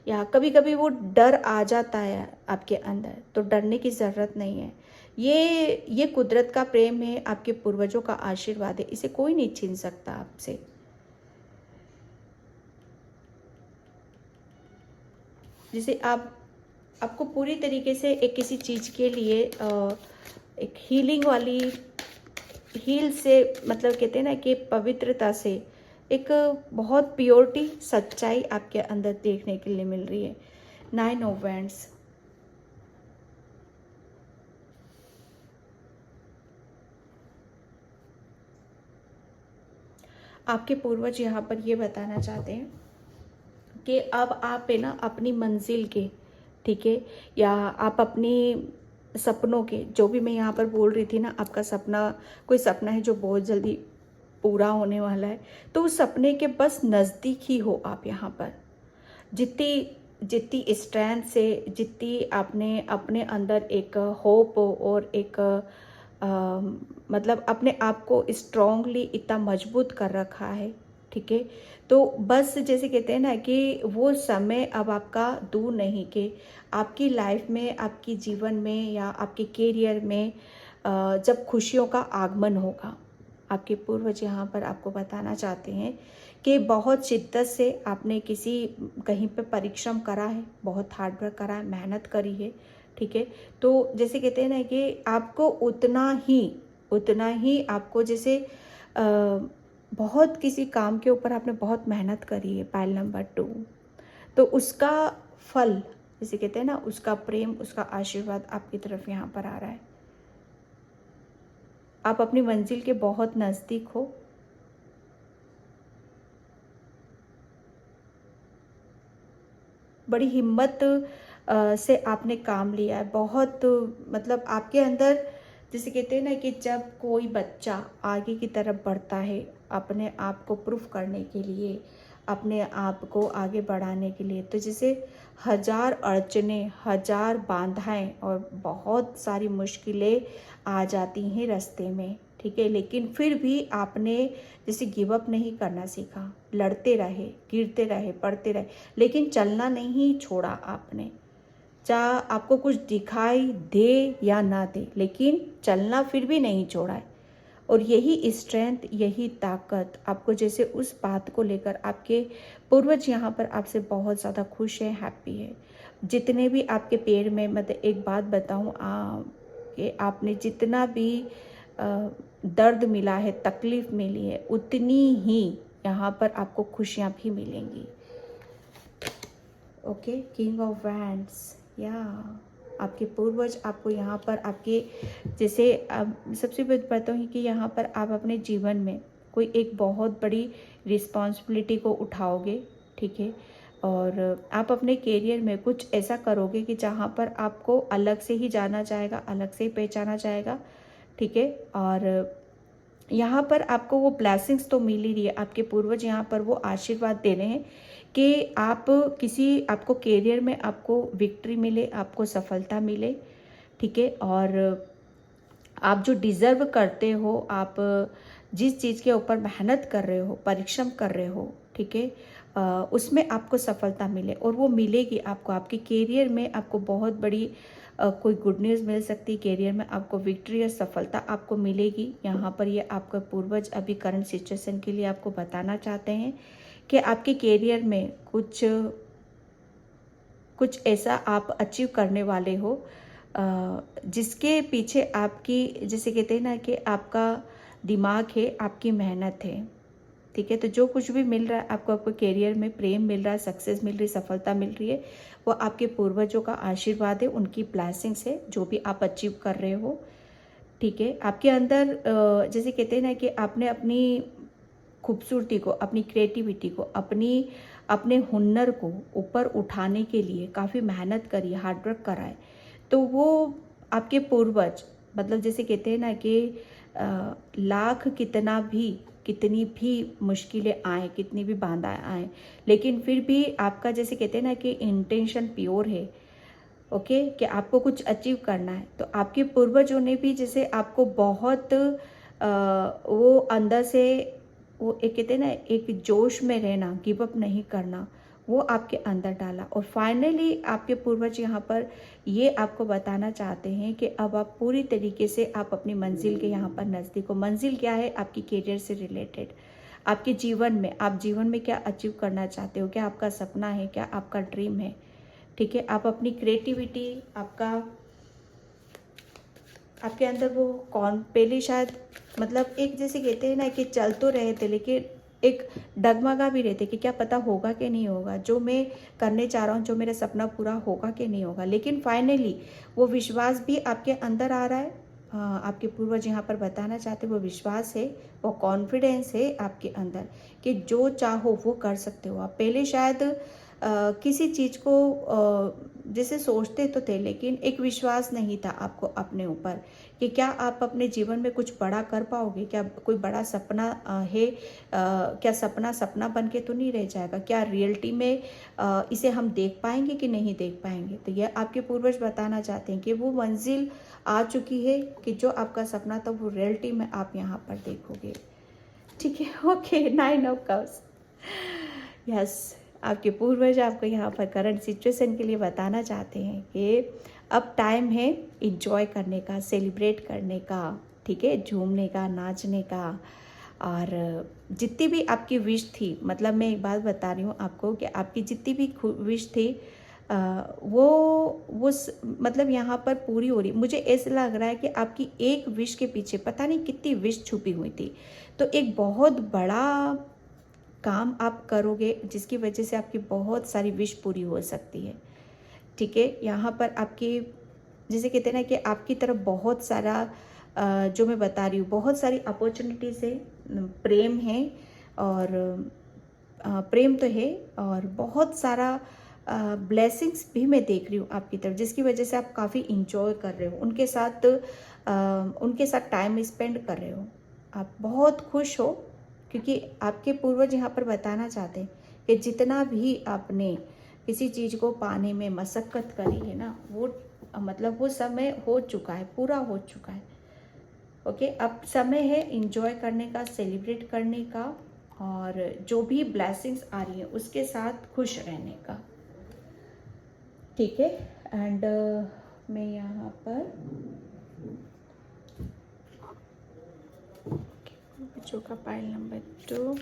या कभी कभी वो डर आ जाता है आपके अंदर। तो डरने की ज़रूरत नहीं है। ये कुदरत का प्रेम है, आपके पूर्वजों का आशीर्वाद है, इसे कोई नहीं छीन सकता आपसे। जैसे आपको पूरी तरीके से एक किसी चीज़ के लिए एक हीलिंग वाली हील से, मतलब कहते हैं ना कि पवित्रता से, एक बहुत प्योरिटी, सच्चाई आपके अंदर देखने के लिए मिल रही है। 9 ऑफ वैंड्स, आपके पूर्वज यहाँ पर ये बताना चाहते हैं कि अब आप है ना अपनी मंजिल के, ठीक है, या आप अपनी सपनों के, जो भी मैं यहाँ पर बोल रही थी ना, आपका सपना, कोई सपना है जो बहुत जल्दी पूरा होने वाला है, तो उस सपने के बस नज़दीक ही हो आप यहाँ पर। जितनी जितनी स्ट्रेंथ से, जितनी आपने अपने अंदर एक होप और एक मतलब अपने आप को स्ट्रांगली इतना मजबूत कर रखा है, ठीक है। तो बस जैसे कहते हैं ना कि वो समय अब आपका दूर नहीं, कि आपकी लाइफ में, आपकी जीवन में या आपके करियर में जब खुशियों का आगमन होगा। आपके पूर्वज यहाँ पर आपको बताना चाहते हैं कि बहुत शिद्दत से आपने कहीं पे परिश्रम करा है, बहुत हार्डवर्क करा है, मेहनत करी है, ठीक है। तो जैसे कहते हैं ना कि आपको उतना ही आपको जैसे बहुत किसी काम के ऊपर आपने बहुत मेहनत करी है, पाइल नंबर 2, तो उसका फल, जैसे कहते हैं ना, उसका प्रेम, उसका आशीर्वाद आपकी तरफ यहाँ पर आ रहा है। आप अपनी मंजिल के बहुत नज़दीक हो। बड़ी हिम्मत से आपने काम लिया है, बहुत, मतलब आपके अंदर, जैसे कहते हैं ना कि जब कोई बच्चा आगे की तरफ बढ़ता है अपने आप को प्रूफ करने के लिए, अपने आप को आगे बढ़ाने के लिए, तो जैसे हजार अड़चने, हजार बाधाएं और बहुत सारी मुश्किलें आ जाती हैं रास्ते में, ठीक है, लेकिन फिर भी आपने जैसे गिव अप नहीं करना सीखा, लड़ते रहे, गिरते रहे, पड़ते रहे, लेकिन चलना नहीं छोड़ा आपने। चाहे आपको कुछ दिखाई दे या ना दे, लेकिन चलना फिर भी नहीं छोड़ा है। और यही स्ट्रेंथ, यही ताकत आपको, जैसे उस बात को लेकर आपके पूर्वज यहाँ पर आपसे बहुत ज़्यादा खुश है, हैप्पी है। जितने भी आपके पैर में, मतलब एक बात बताऊँ कि आपने जितना भी दर्द मिला है, तकलीफ़ मिली है, उतनी ही यहाँ पर आपको खुशियाँ भी मिलेंगी। ओके, किंग ऑफ वैंड्स, या आपके पूर्वज आपको यहाँ पर आपके, जैसे सबसे पहले बताता हूँ कि यहाँ पर आप अपने जीवन में कोई एक बहुत बड़ी रिस्पॉन्सिबिलिटी को उठाओगे, ठीक है, और आप अपने करियर में कुछ ऐसा करोगे कि जहाँ पर आपको अलग से ही जाना जाएगा, अलग से ही पहचाना जाएगा, ठीक है। और यहाँ पर आपको वो ब्लेसिंग्स तो मिल ही रही है, आपके पूर्वज यहाँ पर वो आशीर्वाद दे रहे हैं कि आपको करियर में आपको विक्ट्री मिले, आपको सफलता मिले, ठीक है। और आप जो डिज़र्व करते हो, आप जिस चीज़ के ऊपर मेहनत कर रहे हो, परिश्रम कर रहे हो, ठीक है, उसमें आपको सफलता मिले, और वो मिलेगी आपको। आपके करियर में आपको बहुत बड़ी कोई गुड न्यूज़ मिल सकती है, करियर में आपको विक्ट्री या सफलता आपको मिलेगी। यहाँ पर ये आपका पूर्वज अभी करंट सिचुएशन के लिए आपको बताना चाहते हैं कि आपके करियर में कुछ ऐसा आप अचीव करने वाले हो जिसके पीछे आपकी, जैसे कहते हैं ना कि आपका दिमाग है, आपकी मेहनत है, ठीक है। तो जो कुछ भी मिल रहा है आपको करियर में, प्रेम मिल रहा है, सक्सेस मिल रही है, सफलता मिल रही है, वो आपके पूर्वजों का आशीर्वाद है, उनकी ब्लेसिंग्स है, जो भी आप अचीव कर रहे हो, ठीक है। आपके अंदर जैसे कहते हैं ना कि आपने अपनी खूबसूरती को, अपनी क्रिएटिविटी को, अपने हुनर को ऊपर उठाने के लिए काफ़ी मेहनत करी, हार्डवर्क करा है। तो वो आपके पूर्वज, मतलब जैसे कहते हैं ना कि लाख कितनी भी मुश्किलें आए, कितनी भी बाधाएं आए, लेकिन फिर भी आपका जैसे कहते हैं ना कि इंटेंशन प्योर है, ओके, कि आपको कुछ अचीव करना है, तो आपके पूर्वजों ने भी जैसे आपको बहुत वो अंदर से वो एक कहते हैं ना एक जोश में रहना, गिव अप नहीं करना, वो आपके अंदर डाला। और फाइनली आपके पूर्वज यहाँ पर ये आपको बताना चाहते हैं कि अब आप पूरी तरीके से आप अपनी मंजिल के यहाँ पर नज़दीक हो। मंजिल क्या है? आपकी करियर से रिलेटेड, आपके जीवन में, आप जीवन में क्या अचीव करना चाहते हो, क्या आपका सपना है, क्या आपका ड्रीम है, ठीक है। आप अपनी क्रिएटिविटी, आपके अंदर वो कौन पहले शायद मतलब एक जैसे कहते हैं ना कि चल तो रहे थे, लेकिन एक डगमगा भी रहते कि क्या पता होगा कि नहीं होगा, जो मैं करने चाह रहा हूँ, जो मेरा सपना पूरा होगा कि नहीं होगा। लेकिन फाइनली वो विश्वास भी आपके अंदर आ रहा है। आपके पूर्वज यहाँ पर बताना चाहते, वो विश्वास है, वो कॉन्फिडेंस है आपके अंदर कि जो चाहो वो कर सकते हो आप। पहले शायद किसी चीज़ को जैसे सोचते तो थे, लेकिन एक विश्वास नहीं था आपको अपने ऊपर कि क्या आप अपने जीवन में कुछ बड़ा कर पाओगे, क्या कोई बड़ा सपना है, क्या सपना सपना बन के तो नहीं रह जाएगा, क्या रियलिटी में इसे हम देख पाएंगे कि नहीं देख पाएंगे। तो यह आपके पूर्वज बताना चाहते हैं कि वो मंजिल आ चुकी है कि जो आपका सपना था वो रियलिटी में आप यहाँ पर देखोगे, ठीक है। Okay, 9 of cups, yes. आपके पूर्वज आपको यहाँ पर करंट सिचुएशन के लिए बताना चाहते हैं कि अब टाइम है इंजॉय करने का, सेलिब्रेट करने का, ठीक है, झूमने का, नाचने का। और जितनी भी आपकी विश थी, मतलब मैं एक बात बता रही हूँ आपको कि आपकी जितनी भी विश थी वो मतलब यहाँ पर पूरी हो रही। मुझे ऐसा लग रहा है कि आपकी एक विश के पीछे पता नहीं कितनी विश छुपी हुई थी। तो एक बहुत बड़ा काम आप करोगे जिसकी वजह से आपकी बहुत सारी विश पूरी हो सकती है, ठीक है। यहाँ पर आपकी जैसे कहते हैं ना कि आपकी तरफ बहुत सारा जो मैं बता रही हूँ, बहुत सारी अपॉर्चुनिटीज़ है, प्रेम है, और प्रेम तो है, और बहुत सारा ब्लेसिंग्स भी मैं देख रही हूँ आपकी तरफ, जिसकी वजह से आप काफ़ी इंजॉय कर रहे हो उनके साथ टाइम स्पेंड कर रहे हो, आप बहुत खुश हो। क्योंकि आपके पूर्वज यहाँ पर बताना चाहते हैं कि जितना भी आपने किसी चीज़ को पाने में मशक्क़त करी है ना, वो मतलब वो समय हो चुका है, पूरा हो चुका है, ओके। अब समय है इंजॉय करने का, सेलिब्रेट करने का, और जो भी ब्लेसिंग्स आ रही हैं उसके साथ खुश रहने का, ठीक है। एंड मैं यहाँ पर बच्चों का पाइल नंबर 2,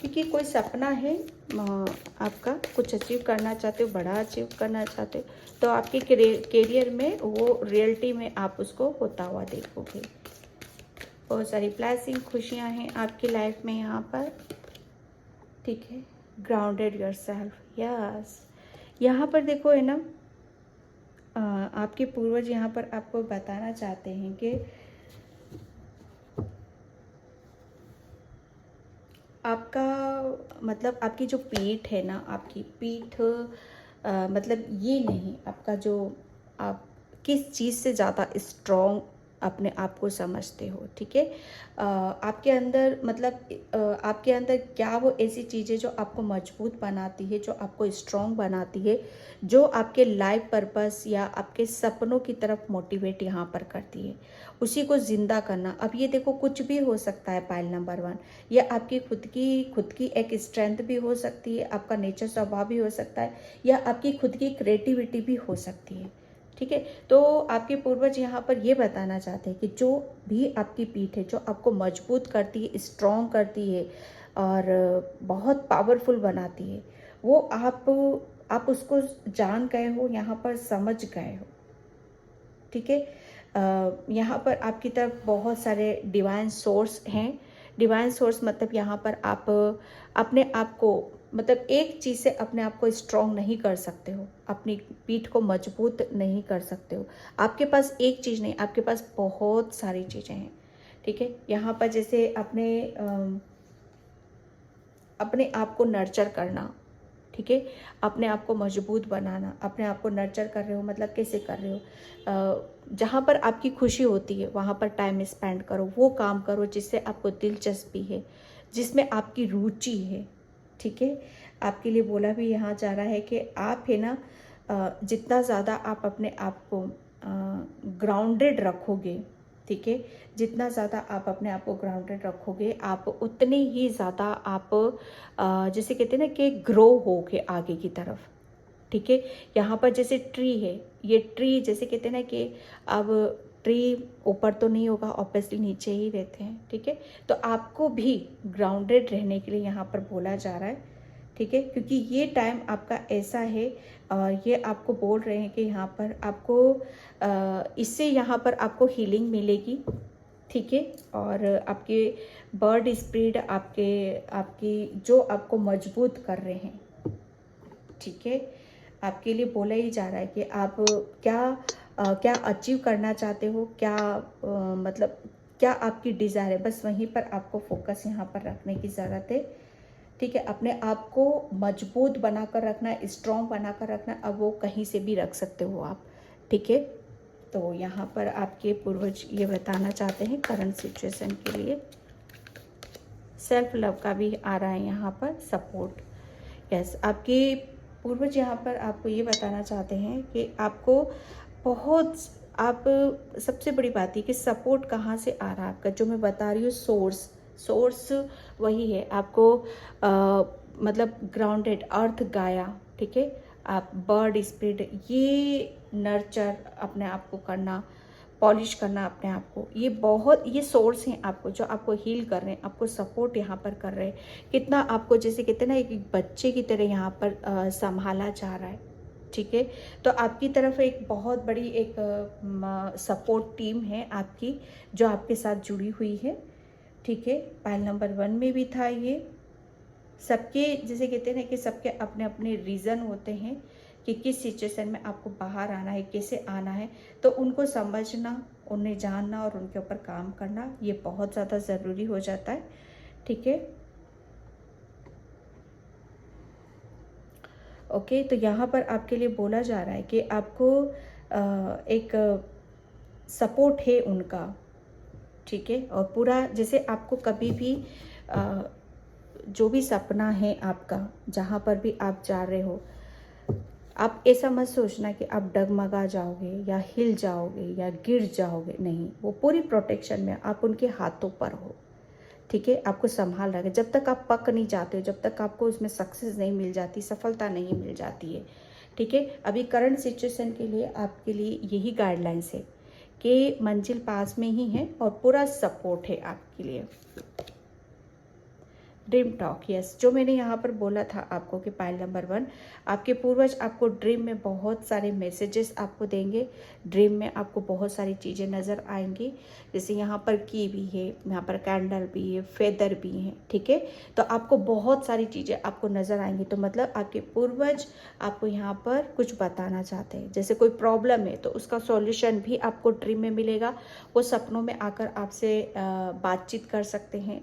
क्योंकि कोई सपना है आपका, कुछ अचीव करना चाहते हो, बड़ा अचीव करना चाहते हो, तो आपके करियर में वो रियलिटी में आप उसको होता हुआ देखोगे। बहुत सारी ब्लेसिंग, खुशियाँ हैं आपकी लाइफ में यहाँ पर, ठीक है। Grounded yourself, yes. यहाँ पर देखो है ना, आपके पूर्वज यहाँ पर आपको बताना चाहते हैं कि आपका मतलब आपकी जो पीठ है ना, आपकी पीठ मतलब ये नहीं, आपका जो आप किस चीज़ से ज़्यादा स्ट्रॉन्ग अपने आप को समझते हो, ठीक है। आपके अंदर मतलब आपके अंदर क्या वो ऐसी चीज़ें जो आपको मजबूत बनाती है, जो आपको स्ट्रॉन्ग बनाती है, जो आपके लाइफ पर्पस या आपके सपनों की तरफ मोटिवेट यहाँ पर करती है, उसी को ज़िंदा करना। अब ये देखो कुछ भी हो सकता है पाइल नंबर 1, या आपकी खुद की एक स्ट्रेंथ भी हो सकती है, आपका नेचर स्वभाव भी हो सकता है, या आपकी खुद की क्रिएटिविटी भी हो सकती है, ठीक है। तो आपके पूर्वज यहाँ पर ये बताना चाहते हैं कि जो भी आपकी पीठ है, जो आपको मजबूत करती है, स्ट्रॉन्ग करती है, और बहुत पावरफुल बनाती है, वो आप उसको जान गए हो, यहाँ पर समझ गए हो, ठीक है। यहाँ पर आपकी तरफ बहुत सारे डिवाइन सोर्स हैं। डिवाइन सोर्स मतलब यहाँ पर आप अपने आप को मतलब एक चीज़ से अपने आप को स्ट्रॉन्ग नहीं कर सकते हो, अपनी पीठ को मजबूत नहीं कर सकते हो। आपके पास एक चीज़ नहीं, आपके पास बहुत सारी चीज़ें हैं, ठीक है। यहाँ पर जैसे अपने आप को नर्चर करना, ठीक है। अपने आप को मजबूत बनाना, अपने आप को नर्चर कर रहे हो, मतलब कैसे कर रहे हो, जहाँ पर आपकी खुशी होती है वहाँ पर टाइम स्पेंड करो, वो काम करो जिससे आपको दिलचस्पी है, जिसमें आपकी रुचि है, ठीक है। आपके लिए बोला भी यहाँ जा रहा है कि आप है ना, जितना ज़्यादा आप अपने आप को ग्राउंडेड रखोगे, ठीक है, जितना ज़्यादा आप अपने आप को ग्राउंडेड रखोगे, आप उतने ही ज़्यादा आप जैसे कहते हैं ना कि ग्रो होगे आगे की तरफ, ठीक है। यहाँ पर जैसे ट्री है, ये ट्री जैसे कहते हैं ना कि अब ट्री ऊपर तो नहीं होगा, ऑब्वियसली नीचे ही रहते हैं, ठीक है। तो आपको भी ग्राउंडेड रहने के लिए यहाँ पर बोला जा रहा है, ठीक है, क्योंकि ये टाइम आपका ऐसा है, ये आपको बोल रहे हैं कि यहाँ पर आपको इससे यहाँ पर आपको हीलिंग मिलेगी, ठीक है। और आपके बर्ड स्पिरिट आपकी जो आपको मजबूत कर रहे हैं, ठीक है। आपके लिए बोला ही जा रहा है कि आप क्या अचीव करना चाहते हो, मतलब क्या आपकी डिज़ायर है, बस वहीं पर आपको फोकस यहाँ पर रखने की ज़रूरत है, ठीक है। अपने आप को मजबूत बनाकर रखना, स्ट्रॉन्ग बनाकर रखना, अब वो कहीं से भी रख सकते हो आप, ठीक है। तो यहाँ पर आपके पूर्वज ये बताना चाहते हैं करंट सिचुएशन के लिए सेल्फ लव का भी आ रहा है यहाँ पर सपोर्ट। यस, आपके पूर्वज यहाँ पर आपको ये बताना चाहते हैं कि आपको बहुत आप सबसे बड़ी बात है कि सपोर्ट कहाँ से आ रहा है आपका, जो मैं बता रही हूँ सोर्स वही है आपको, मतलब ग्राउंडेड अर्थ गाया, ठीक है। आप बर्ड स्पिरिट, ये नर्चर अपने आप को करना, पॉलिश करना अपने आप को, ये सोर्स हैं आपको, जो आपको हील कर रहे हैं, आपको सपोर्ट यहाँ पर कर रहे हैं। कितना आपको जैसे कहते हैं ना एक बच्चे की तरह यहाँ पर संभाला जा रहा है, ठीक है। तो आपकी तरफ एक बहुत बड़ी एक सपोर्ट टीम है आपकी, जो आपके साथ जुड़ी हुई है, ठीक है। पाइल नंबर 1 में भी था ये। सबके जैसे कहते हैं ना कि सबके अपने अपने रीज़न होते हैं कि किस सिचुएशन में आपको बाहर आना है, कैसे आना है, तो उनको समझना, उन्हें जानना और उनके ऊपर काम करना, ये बहुत ज़्यादा ज़रूरी हो जाता है, ठीक है। ओके, तो यहाँ पर आपके लिए बोला जा रहा है कि आपको एक सपोर्ट है उनका, ठीक है। और पूरा जैसे आपको कभी भी जो भी सपना है आपका, जहाँ पर भी आप जा रहे हो, आप ऐसा मत सोचना कि आप डगमगा जाओगे या हिल जाओगे या गिर जाओगे, नहीं, वो पूरी प्रोटेक्शन में आप उनके हाथों पर हो, ठीक है। आपको संभाल रखा है, जब तक आप पक नहीं जाते हो, जब तक आपको उसमें सक्सेस नहीं मिल जाती, सफलता नहीं मिल जाती है, ठीक है। अभी करंट सिचुएशन के लिए आपके लिए यही गाइडलाइंस है कि मंजिल पास में ही है और पूरा सपोर्ट है आपके लिए। ड्रीम टॉक, यस, जो मैंने यहाँ पर बोला था आपको कि पाइल नंबर 1, आपके पूर्वज आपको ड्रीम में बहुत सारे मैसेजेस आपको देंगे, ड्रीम में आपको बहुत सारी चीज़ें नज़र आएंगी, जैसे यहाँ पर की भी है, यहाँ पर कैंडल भी है, फेदर भी है, ठीक है। तो आपको बहुत सारी चीज़ें आपको नज़र आएंगी, तो मतलब आपके पूर्वज आपको यहाँ पर कुछ बताना चाहते हैं, जैसे कोई प्रॉब्लम है तो उसका सॉल्यूशन भी आपको ड्रीम में मिलेगा, वो सपनों में आकर आपसे बातचीत कर सकते हैं,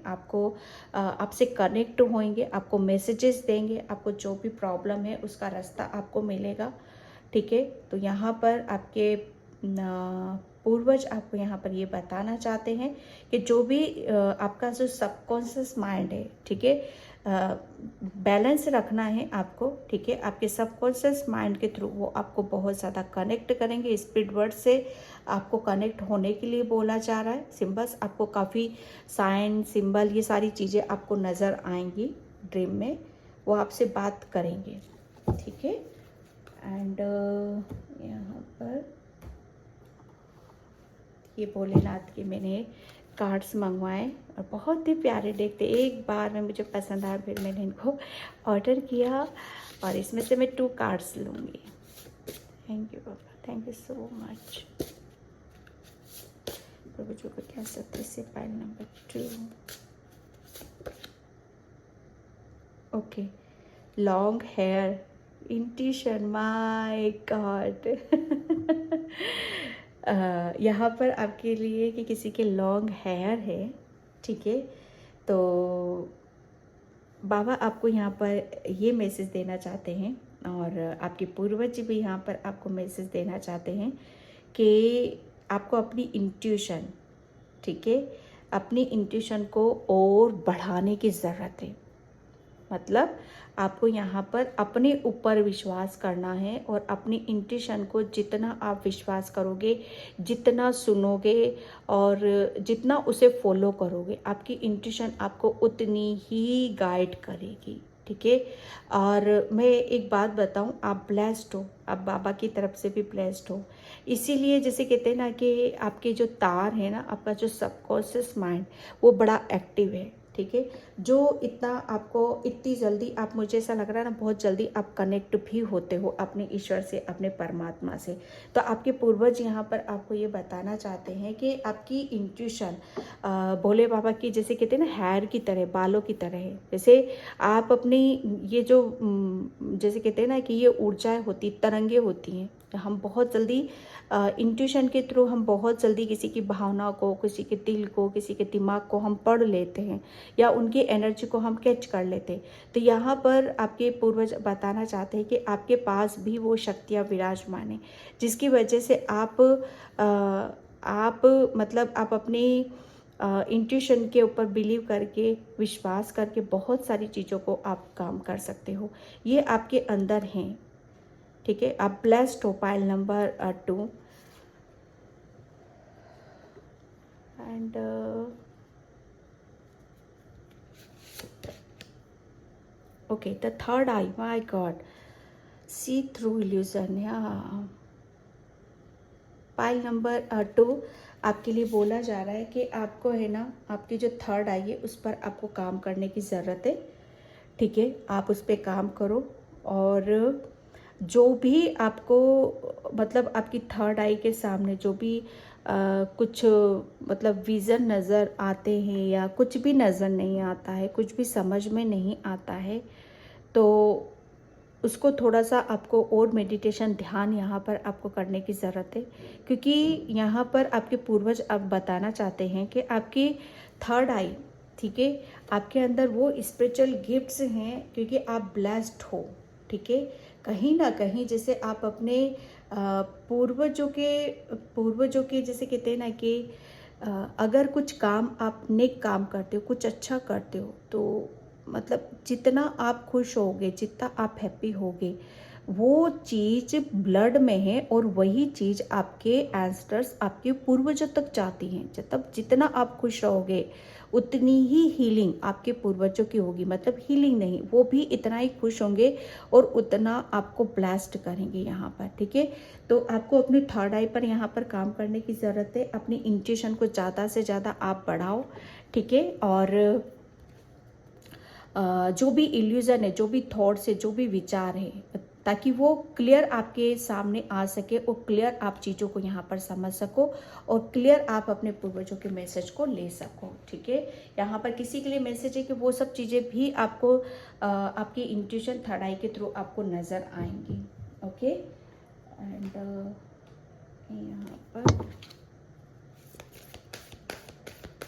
आपसे कनेक्ट होंगे, आपको मैसेजेस देंगे, आपको जो भी प्रॉब्लम है उसका रास्ता आपको मिलेगा, ठीक है। तो यहाँ पर आपके पूर्वज आपको यहाँ पर ये बताना चाहते हैं कि जो भी आपका जो सबकॉन्शियस माइंड है, ठीक है, बैलेंस रखना है आपको, ठीक है। आपके सबकॉन्शियस माइंड के थ्रू वो आपको बहुत ज़्यादा कनेक्ट करेंगे, स्पिरिट वर्ड से आपको कनेक्ट होने के लिए बोला जा रहा है। सिंबल्स आपको काफ़ी साइन सिंबल ये सारी चीज़ें आपको नज़र आएंगी ड्रीम में, वो आपसे बात करेंगे, ठीक है। एंड यहाँ पर ये भोलेनाथ के मैंने कार्ड्स मंगवाए और बहुत ही प्यारे देखते, एक बार में मुझे पसंद आया, फिर मैंने इनको ऑर्डर किया और इसमें से मैं 2 कार्ड्स लूँगी। थैंक यू बाबा, थैंक यू सो मच। प्रभु जो को क्या सत्य से pile number 2, okay, long hair, intuition, my god. यहाँ पर आपके लिए कि किसी के लॉन्ग हेयर है, ठीक है। तो बाबा आपको यहाँ पर ये मैसेज देना चाहते हैं और आपके पूर्वज भी यहाँ पर आपको मैसेज देना चाहते हैं कि आपको अपनी इंट्यूशन, ठीक है, अपनी इंट्यूशन को और बढ़ाने की ज़रूरत है। मतलब आपको यहाँ पर अपने ऊपर विश्वास करना है और अपनी इंट्यूशन को जितना आप विश्वास करोगे, जितना सुनोगे और जितना उसे फॉलो करोगे, आपकी इंट्यूशन आपको उतनी ही गाइड करेगी, ठीक है। और मैं एक बात बताऊं, आप ब्लेस्ड हो, आप बाबा की तरफ से भी ब्लेस्ड हो। इसीलिए जैसे कहते हैं ना कि आपके जो तार है ना, आपका जो सबकॉन्शियस माइंड वो बड़ा एक्टिव है, ठीक है। जो इतना आपको इतनी जल्दी, आप, मुझे ऐसा लग रहा है ना, बहुत जल्दी आप कनेक्ट भी होते हो अपने ईश्वर से, अपने परमात्मा से। तो आपके पूर्वज यहाँ पर आपको ये बताना चाहते हैं कि आपकी इंट्यूशन भोले बाबा की, जैसे कहते हैं ना, हेयर की तरह, बालों की तरह है। जैसे आप अपनी ये जो जैसे कहते हैं ना कि ये ऊर्जाएं होती, तरंगे होती हैं, हम बहुत जल्दी इंट्यूशन के थ्रू हम बहुत जल्दी किसी की भावना को, किसी के दिल को, किसी के दिमाग को हम पढ़ लेते हैं या उनकी एनर्जी को हम कैच कर लेते हैं। तो यहाँ पर आपके पूर्वज बताना चाहते हैं कि आपके पास भी वो शक्तियाँ विराजमान हैं, जिसकी वजह से आप मतलब आप अपनी इंट्यूशन के ऊपर बिलीव करके, विश्वास करके बहुत सारी चीज़ों को आप काम कर सकते हो। ये आपके अंदर हैं, ठीक है। आप ब्लेस्ड हो, pile number 2 and okay, the third eye, my God, see through illusion. या पाइल नंबर 2 आपके लिए बोला जा रहा है कि आपको है ना, आपकी जो थर्ड आई है उस पर आपको काम करने की ज़रूरत है, ठीक है। आप उस पर काम करो और जो भी आपको, मतलब आपकी थर्ड आई के सामने जो भी कुछ मतलब विज़न नज़र आते हैं या कुछ भी नज़र नहीं आता है, कुछ भी समझ में नहीं आता है, तो उसको थोड़ा सा आपको और मेडिटेशन, ध्यान यहाँ पर आपको करने की ज़रूरत है। क्योंकि यहाँ पर आपके पूर्वज अब बताना चाहते हैं कि आपकी थर्ड आई, ठीक है, आपके अंदर वो स्पिरिचुअल गिफ्ट्स हैं क्योंकि आप ब्लेस्ड हो, ठीक है। कहीं ना कहीं जैसे आप अपने पूर्वजों के जैसे कहते हैं ना कि अगर कुछ काम आप नेक काम करते हो, कुछ अच्छा करते हो, तो मतलब जितना आप खुश होगे, जितना आप हैप्पी होगे, वो चीज़ ब्लड में है और वही चीज़ आपके एंसेस्टर्स, आपके पूर्वजों तक जाती हैं। जब जितना आप खुश रहोगे उतनी ही हीलिंग आपके पूर्वजों की होगी। मतलब हीलिंग नहीं, वो भी इतना ही खुश होंगे और उतना आपको ब्लेस्ड करेंगे यहाँ पर, ठीक है। तो आपको अपनी थर्ड आई पर यहाँ पर काम करने की ज़रूरत है। अपनी इंट्यूशन को ज़्यादा से ज़्यादा आप बढ़ाओ, ठीक है। और जो भी इल्यूज़न है, जो भी थॉट्स है, जो भी विचार है, ताकि वो क्लियर आपके सामने आ सके और क्लियर आप चीज़ों को यहाँ पर समझ सको और क्लियर आप अपने पूर्वजों के मैसेज को ले सको, ठीक है। यहाँ पर किसी के लिए मैसेज है कि वो सब चीज़ें भी आपको आपकी इंट्यूशन थर्ड आई के थ्रू आपको नज़र आएंगी, ओके। एंड यहाँ पर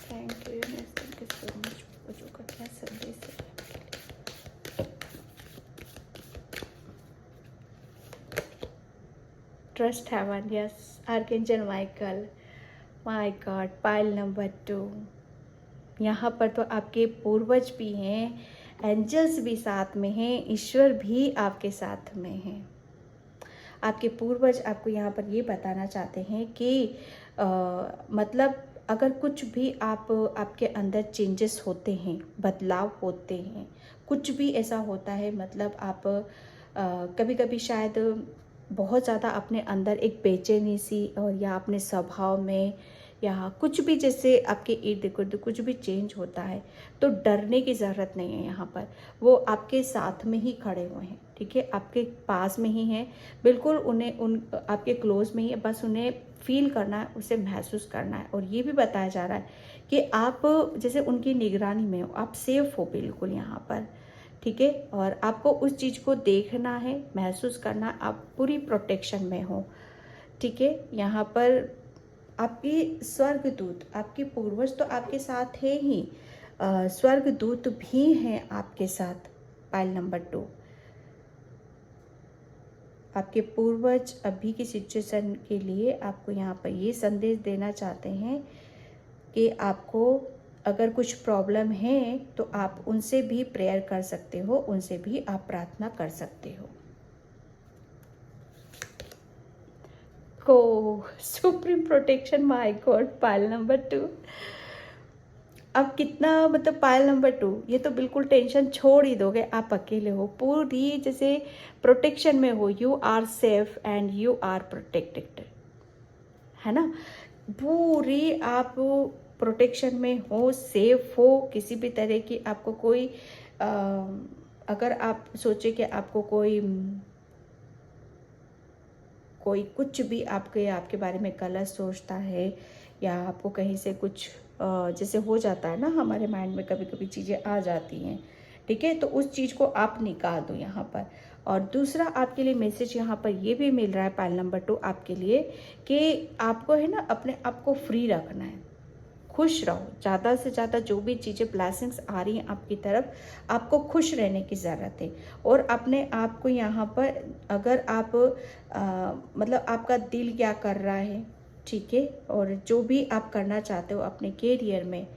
थैंक यू सो मच, पूर्वजों का क्या संदेश है। Trust heaven, yes, archangel Michael, my God, pile number 2। यहाँ पर तो आपके पूर्वज भी हैं, एंजल्स भी साथ में हैं, ईश्वर भी आपके साथ में हैं। आपके पूर्वज आपको यहाँ पर ये बताना चाहते हैं कि मतलब अगर कुछ भी आपके अंदर चेंजेस होते हैं, बदलाव होते हैं, कुछ भी ऐसा होता है, मतलब आप कभी कभी शायद बहुत ज़्यादा अपने अंदर एक बेचैनी सी, और या अपने स्वभाव में या कुछ भी, जैसे आपके इर्द गिर्द कुछ भी चेंज होता है, तो डरने की ज़रूरत नहीं है। यहाँ पर वो आपके साथ में ही खड़े हुए हैं, ठीक है, आपके पास में ही हैं, बिल्कुल उन आपके क्लोज में ही है। बस उन्हें फील करना है, उसे महसूस करना है। और ये भी बताया जा रहा है कि आप जैसे उनकी निगरानी में हो, आप सेफ हो बिल्कुल यहाँ पर, ठीक है। और आपको उस चीज़ को देखना है, महसूस करना है, आप पूरी प्रोटेक्शन में हो, ठीक है। यहाँ पर आपके स्वर्गदूत, आपके पूर्वज तो आपके साथ है ही, स्वर्ग दूत भी हैं आपके साथ। पाइल नंबर 2, आपके पूर्वज अभी की सिचुएशन के लिए आपको यहाँ पर ये संदेश देना चाहते हैं कि आपको अगर कुछ प्रॉब्लम है तो आप उनसे भी प्रेयर कर सकते हो, उनसे भी आप प्रार्थना कर सकते हो। को supreme protection, my God, pile number 2। अब कितना मतलब पाइल नंबर 2, ये तो बिल्कुल टेंशन छोड़ ही दोगे, आप अकेले हो, पूरी जैसे प्रोटेक्शन में हो, you are safe and you are protected, है ना। पूरी आप प्रोटेक्शन में हो, सेफ हो, किसी भी तरह की आपको कोई अगर आप सोचे कि आपको कोई कुछ भी आपके बारे में गलत सोचता है या आपको कहीं से कुछ जैसे हो जाता है ना, हमारे माइंड में कभी कभी चीज़ें आ जाती हैं, ठीक है, तो उस चीज़ को आप निकाल दो यहाँ पर। और दूसरा आपके लिए मैसेज यहाँ पर ये भी मिल रहा है पाइल नंबर 2 आपके लिए कि आपको है ना अपने आप को फ्री रखना है, खुश रहो, ज़्यादा से ज़्यादा जो भी चीज़ें ब्लेसिंग्स आ रही हैं आपकी तरफ, आपको खुश रहने की ज़रूरत है। और अपने आप को यहाँ पर अगर आप मतलब आपका दिल क्या कर रहा है, ठीक है, और जो भी आप करना चाहते हो अपने कैरियर में,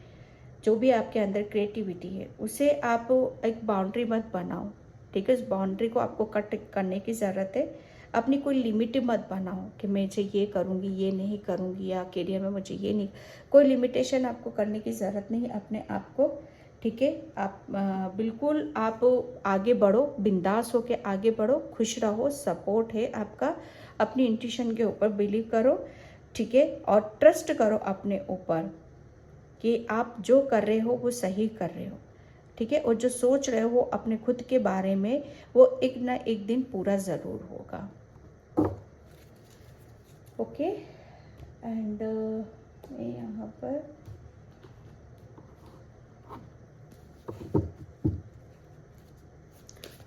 जो भी आपके अंदर क्रिएटिविटी है, उसे आप एक बाउंड्री मत बनाओ, ठीक है। उस बाउंड्री को आपको कट करने की ज़रूरत है। अपनी कोई लिमिट मत बनाओ कि मुझे ये करूँगी, ये नहीं करूँगी, या करियर में मुझे ये नहीं, कोई लिमिटेशन आपको करने की ज़रूरत नहीं अपने आप को, ठीक है। आप बिल्कुल आप आगे बढ़ो, बिंदास होके आगे बढ़ो, खुश रहो, सपोर्ट है आपका, अपनी इंट्यूशन के ऊपर बिलीव करो, ठीक है, और ट्रस्ट करो अपने ऊपर कि आप जो कर रहे हो वो सही कर रहे हो, ठीक है, और जो सोच रहे हो अपने खुद के बारे में वो एक ना एक दिन पूरा ज़रूर होगा। ओके, एंड मैं यहाँ पर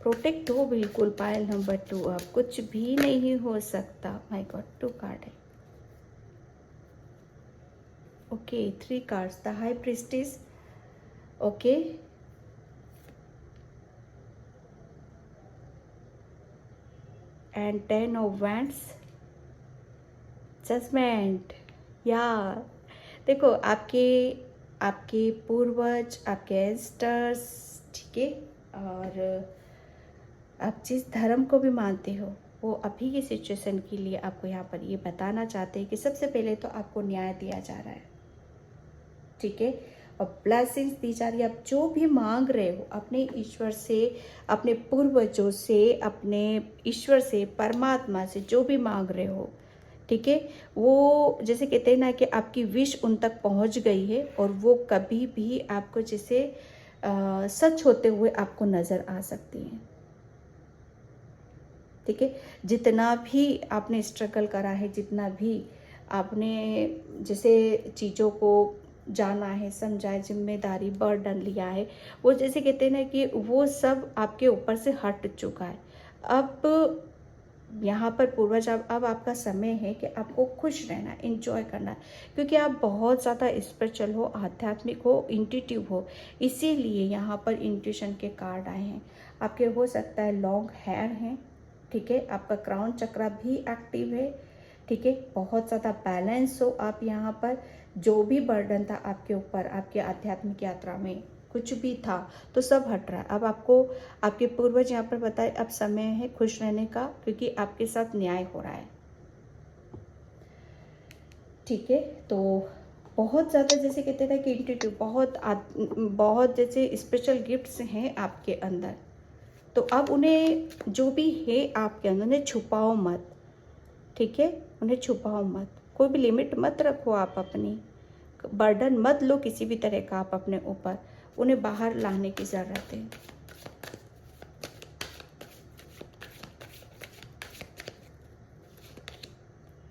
प्रोटेक्ट हो बिल्कुल। पाइल नंबर 2, अब कुछ भी नहीं हो सकता। माय गॉड, 2 कार्ड है। Okay, 3 cards, the high priestess, okay, and 10 of wands, judgement. या देखो आपके पूर्वज, आपके एंसेस्टर्स, ठीक है, और आप जिस धर्म को भी मानते हो वो अभी की सिचुएशन के लिए आपको यहाँ पर ये बताना चाहते हैं कि सबसे पहले तो आपको न्याय दिया जा रहा है, ठीक है, और ब्लेसिंग्स दी जा रही है। आप जो भी मांग रहे हो अपने ईश्वर से, अपने पूर्वजों से, अपने ईश्वर से, परमात्मा से जो भी मांग रहे हो, ठीक है, वो जैसे कहते हैं ना कि आपकी विश उन तक पहुंच गई है और वो कभी भी आपको जैसे सच होते हुए आपको नज़र आ सकती हैं, ठीक है। जितना भी आपने स्ट्रगल करा है, जितना भी आपने जैसे चीज़ों को जाना है, समझा है, जिम्मेदारी, बर्डन लिया है, वो जैसे कहते हैं ना कि वो सब आपके ऊपर से हट चुका है। अब यहाँ पर पूर्वज, अब आपका समय है कि आपको खुश रहना, इंजॉय करना, क्योंकि आप बहुत ज़्यादा स्पिरिचुअल हो, आध्यात्मिक हो, इंट्यूटिव हो, इसीलिए यहाँ पर इंट्यूशन के कार्ड आए हैं। आपके हो सकता है लॉन्ग हेयर हैं, ठीक है, आपका क्राउन चक्रा भी एक्टिव है, ठीक है, बहुत ज़्यादा बैलेंस हो आप यहाँ पर। जो भी बर्डन था आपके ऊपर, आपके आध्यात्मिक यात्रा में कुछ भी था, तो सब हट रहा है। अब आपको आपके पूर्वज यहाँ पर बताए अब समय है खुश रहने का, क्योंकि आपके साथ न्याय हो रहा है, ठीक है। तो बहुत ज़्यादा जैसे कहते थे कि इंट्यूटिव, बहुत जैसे स्पेशल गिफ्ट्स हैं आपके अंदर, तो अब उन्हें जो भी है आपके अंदर उन्हें छुपाओ मत, ठीक है, उन्हें छुपाओ मत, कोई भी लिमिट मत रखो, आप अपनी बर्डन मत लो किसी भी तरह का आप अपने ऊपर, उन्हें बाहर लाने की ज़रूरत है।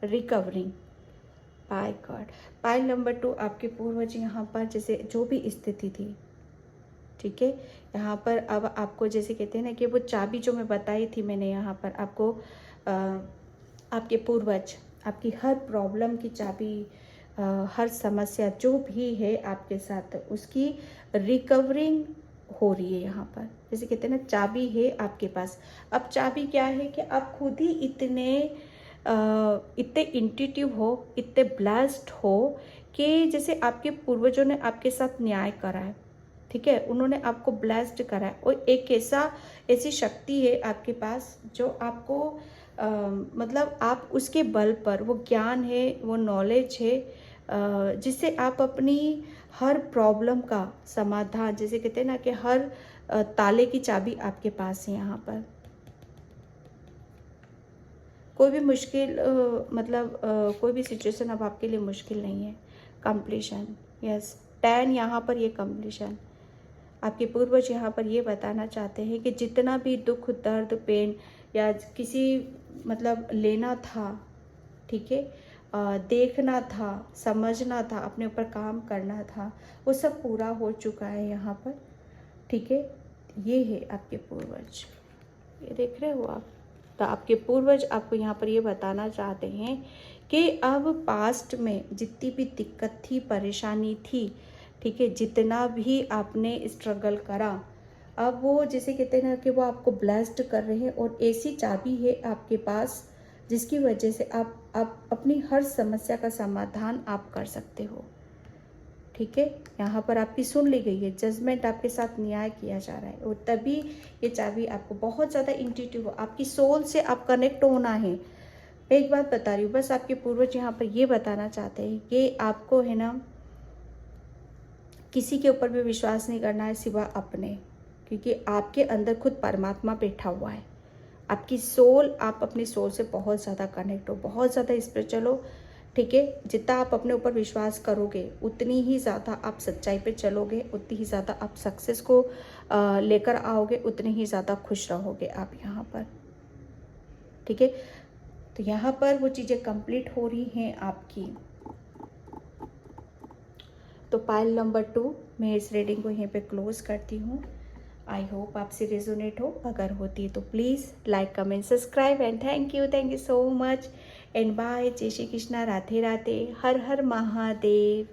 Recovering, by God, pile number 2 आपके पूर्वज यहाँ पर जैसे जो भी स्थिति थी, ठीक है, यहाँ पर अब आपको जैसे कहते हैं ना कि वो चाबी जो मैं बताई थी मैंने यहाँ पर आपको, आपके पूर्वज आपकी हर प्रॉब्लम की चाबी हर समस्या जो भी है आपके साथ उसकी रिकवरिंग हो रही है यहाँ पर। जैसे कहते हैं ना, चाबी है आपके पास। अब चाबी क्या है कि आप खुद ही इतने इंट्यूटिव हो, इतने ब्लेस्ड हो कि जैसे आपके पूर्वजों ने आपके साथ न्याय करा है, ठीक है, उन्होंने आपको ब्लेस्ड करा है। और एक ऐसी शक्ति है आपके पास जो आपको मतलब आप उसके बल पर, वो ज्ञान है, वो नॉलेज है, जिससे आप अपनी हर प्रॉब्लम का समाधान, जैसे कहते हैं ना कि हर ताले की चाबी आपके पास है यहाँ पर। कोई भी मुश्किल कोई भी सिचुएशन अब आपके लिए मुश्किल नहीं है। कंप्लीशन, यस, 10 यहाँ पर ये कंप्लीशन। आपके पूर्वज यहाँ पर ये बताना चाहते हैं कि जितना भी दुख, दर्द, पेन या किसी लेना था, ठीक है, देखना था, समझना था, अपने ऊपर काम करना था, वो सब पूरा हो चुका है यहाँ पर, ठीक है। ये है आपके पूर्वज, ये देख रहे हो आप। तो आपके पूर्वज आपको यहाँ पर ये बताना चाहते हैं कि अब पास्ट में जितनी भी दिक्कत थी, परेशानी थी, ठीक है, जितना भी आपने स्ट्रगल करा, अब वो जैसे कहते हैं ना कि वो आपको ब्लेस्ड कर रहे हैं। और ऐसी चाबी है आपके पास जिसकी वजह से आप अपनी हर समस्या का समाधान आप कर सकते हो, ठीक है। यहाँ पर आपकी सुन ली गई है, जजमेंट आपके साथ न्याय किया जा रहा है। और तभी ये चाबी आपको बहुत ज़्यादा इंट्यूटिव हो, आपकी सोल से आप कनेक्ट होना है। मैं एक बात बता रही हूँ, बस आपके पूर्वज यहाँ पर ये बताना चाहते हैं कि आपको है ना किसी के ऊपर भी विश्वास नहीं करना है सिवा अपने, क्योंकि आपके अंदर खुद परमात्मा बैठा हुआ है। आपकी सोल, आप अपनी सोल से बहुत ज़्यादा कनेक्ट हो, बहुत ज़्यादा स्पिरिचुअल हो, ठीक है। जितना आप अपने ऊपर विश्वास करोगे उतनी ही ज़्यादा आप सच्चाई पे चलोगे, उतनी ही ज़्यादा आप सक्सेस को लेकर आओगे, उतने ही ज़्यादा खुश रहोगे आप यहाँ पर, ठीक है। तो यहाँ पर वो चीज़ें कंप्लीट हो रही हैं आपकी। तो पाइल नंबर 2 मैं इस रीडिंग को यहीं पे क्लोज करती हूँ। आई होप आपसे रेजोनेट हो, अगर होती है तो please like, comment, subscribe and thank you so much and bye. जय श्री कृष्णा, राधे राधे, हर हर महादेव।